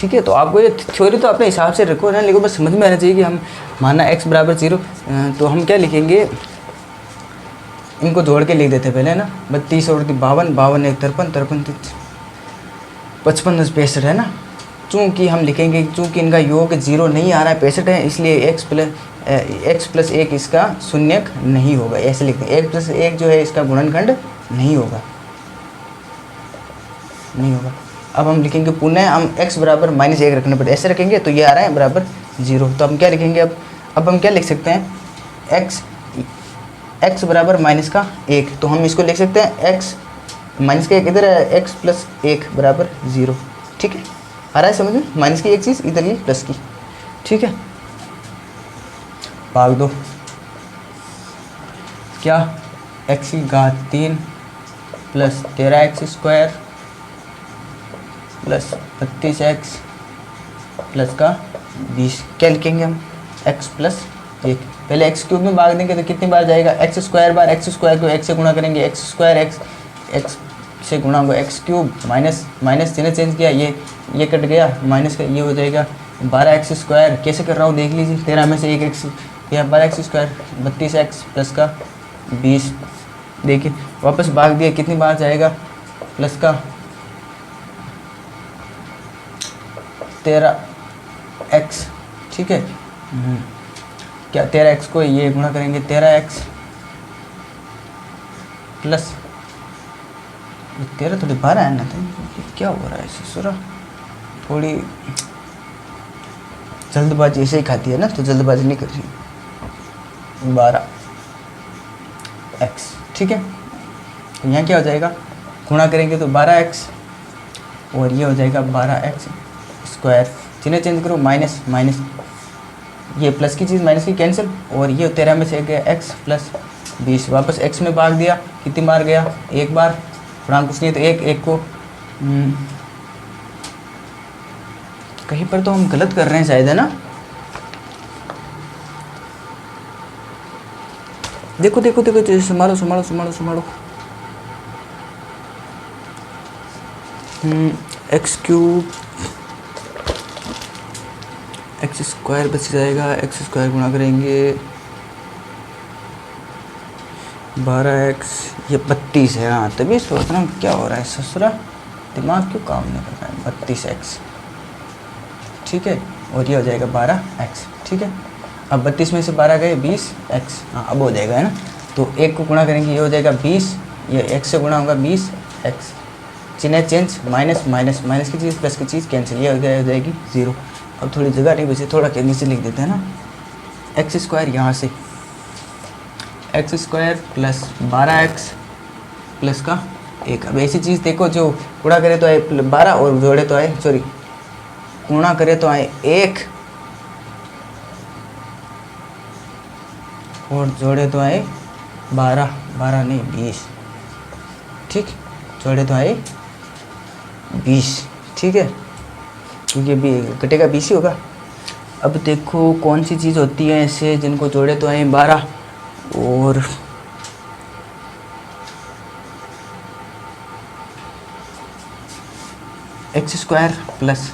ठीक है। तो आपको ये थ्योरी तो अपने हिसाब से रखो ना, लेकिन बस समझ में आना चाहिए कि हम माना x बराबर 0, तो हम क्या लिखेंगे, इनको जोड़ के लिख देते पहले ना, 32 और 52, 52 1 53, 53 55 10 65 है ना। चूँकि हम लिखेंगे, चूँकि इनका योग 0 नहीं आ रहा है, 65 है, इसलिए x प्लस 1 इसका शून्यक नहीं होगा, ऐसे लिखते हैं। 1 प्लस 1 जो है इसका गुणनखंड नहीं होगा। अब हम लिखेंगे पुनः, हम x बराबर माइनस 1 रखने पड़े, ऐसे रखेंगे तो ये आ रहा है बराबर 0, तो हम क्या लिखेंगे, अब हम क्या लिख सकते हैं, x बराबर माइनस का 1, तो हम इसको लिख सकते हैं x माइनस का 1 इधर है, x प्लस 1 बराबर 0, ठीक है। आ रहा है समझ में, माइनस की एक चीज़ इधर ये प्लस की, ठीक है। भाग दो, क्या x की घात 3 plus 13x square plus 32x plus का 20, क्या लिखेंगे हम x प्लस 1, पहले x क्यूब में भाग देंगे तो कितनी बार जाएगा, x square bar, x square को x से गुणा करेंगे, x स्क्वायर x से गुणा होगा x क्यूब, माइनस चिन्ह चेंज किया, ये कट गया, माइनस का ये हो जाएगा 12x स्क्वायर, कैसे कर रहा हूँ देख लीजिए, 13 में से एक x या 12x स्क्वायर 32x प्लस का 20, देखिए वापस भाग दिया, कितनी बार जाएगा, प्लस का 13x, ठीक है। क्या 13x को ये गुणा करेंगे, 13x प्लस 13 थोड़ी 12 है ना, तो क्या हो रहा है ससुरा, थोड़ी जल्दबाजी ऐसे ही खाती है ना, तो जल्दबाजी नहीं कर रही, 12x, ठीक है। तो यहाँ क्या हो जाएगा, गुणा करेंगे तो 12x और ये हो जाएगा 12x स्क्वायर, चिन्ह चेंज करो, माइनस ये प्लस की चीज़ माइनस की कैंसिल, और ये 13 में से गया x प्लस 20, वापस x में भाग दिया, कितनी बार गया, एक बार, पूर्णांक कुछ नहीं है तो एक को कहीं पर तो हम गलत कर रहे हैं शायद, है ना। देखो देखो देखो, संभालो संभालो संभालो संभालो। एक्स क्यूब एक्स स्क्वायर बच जाएगा, एक्स स्क्वायर गुणा करेंगे 12x, ये 32 है। हाँ तभी सोच रहा हूँ क्या हो रहा है ससुरा, दिमाग क्यों काम नहीं कर रहा है। 32x ठीक है, और ये हो जाएगा 12x ठीक है। अब 32 में से 12 गए 20x, हाँ अब हो जाएगा, है ना। तो एक को गुणा करेंगे, ये हो जाएगा 20, ये x से गुणा होगा 20x, चिन्ह चेंज, माइनस माइनस माइनस की चीज़ प्लस की चीज़ कैंसिल, ये हो जाएगी 0। अब थोड़ी जगह नहीं बची, थोड़ा के नीचे लिख देते हैं ना, एक्स स्क्वायर यहाँ से x square plus 12x plus का 1। अब ऐसी चीज़ देखो, जो गुणा करे तो आए 12 और जोड़े तो आए, सॉरी गुणा करे तो आए 1 और जोड़े तो आए 12, 12 नहीं 20 ठीक, जोड़े तो आए 20 ठीक है, क्योंकि अभी कटेगा 20 ही होगा। अब देखो कौन सी चीज़ होती है ऐसे जिनको जोड़े तो आए 12 और x square plus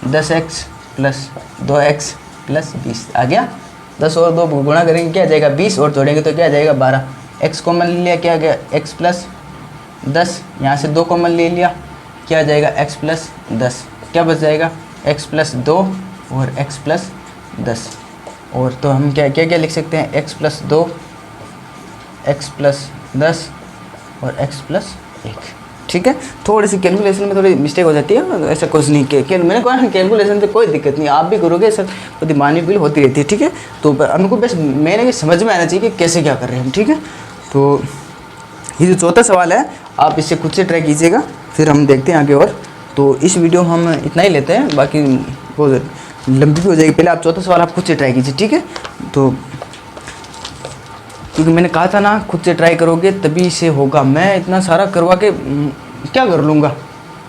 10x plus 2x plus 20 आ गया। 10 और 2 गुणा करेंगे क्या आ जाएगा 20, और जोड़ेंगे तो क्या आ जाएगा 12। x कॉमन ले लिया, क्या आ गया x प्लस 10, यहाँ से 2 कॉमन ले लिया, क्या आ जाएगा x प्लस 10, क्या बच जाएगा x प्लस 2 और x प्लस 10। और तो हम क्या क्या क्या लिख सकते हैं, x प्लस 2, x प्लस 10 और x प्लस 1 ठीक है। थोड़ी सी कैलकुलेशन में थोड़ी मिस्टेक हो जाती है, ऐसा कुछ नहीं के मैंने कहा कैलकुलेशन से कोई दिक्कत नहीं, आप भी करोगे सर, बुद्धिमानी बिल होती रहती है ठीक है। तो हमको बस मैंने भी समझ में आना चाहिए कि कैसे क्या कर रहे हैं हम ठीक है। तो ये जो चौथा सवाल है आप इसे खुद से ट्राई कीजिएगा, फिर हम देखते हैं आगे। और तो इस वीडियो हम इतना ही लेते हैं, बाकी वो लंबी भी हो जाएगी। पहले आप चौथा सवाल आप खुद से ट्राई कीजिए ठीक है। तो क्योंकि मैंने कहा था ना खुद से ट्राई करोगे तभी से होगा, मैं इतना सारा करवा के क्या कर लूँगा,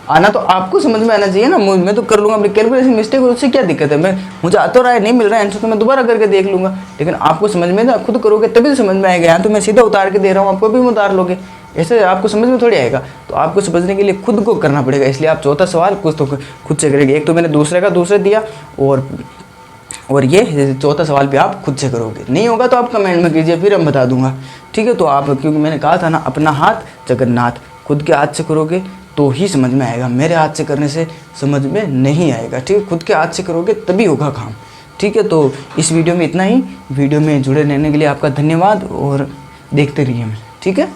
आना तो आपको समझ में आना चाहिए ना। मैं तो कर लूँगा, अपनी कैलकुलेशन मिस्टेक हो उससे क्या दिक्कत है, मुझे आता रहा है नहीं मिल रहा है आंसर तो मैं दोबारा करके देख लूँगा, लेकिन आपको समझ में ना खुद करोगे तभी तो समझ में आएगा। यहाँ तो मैं सीधा उतार के दे रहा हूँ, आपको भी उतार लोगे, ऐसे आपको समझ में थोड़ी आएगा। तो आपको समझने के लिए खुद को करना पड़ेगा, इसलिए आप चौथा सवाल कुछ तो खुद से करेंगे। एक तो मैंने दूसरे का दूसरे दिया, और ये चौथा सवाल भी आप खुद से करोगे। नहीं होगा तो आप कमेंट में कीजिए, फिर हम बता दूंगा ठीक है। तो आप, क्योंकि मैंने कहा था ना अपना हाथ जगन्नाथ, खुद के हाथ से करोगे तो ही समझ में आएगा, मेरे हाथ से करने से समझ में नहीं आएगा ठीक है। खुद के हाथ से करोगे तभी होगा काम ठीक है। तो इस वीडियो में इतना ही, वीडियो में जुड़े रहने के लिए आपका धन्यवाद और देखते रहिए हमें ठीक है।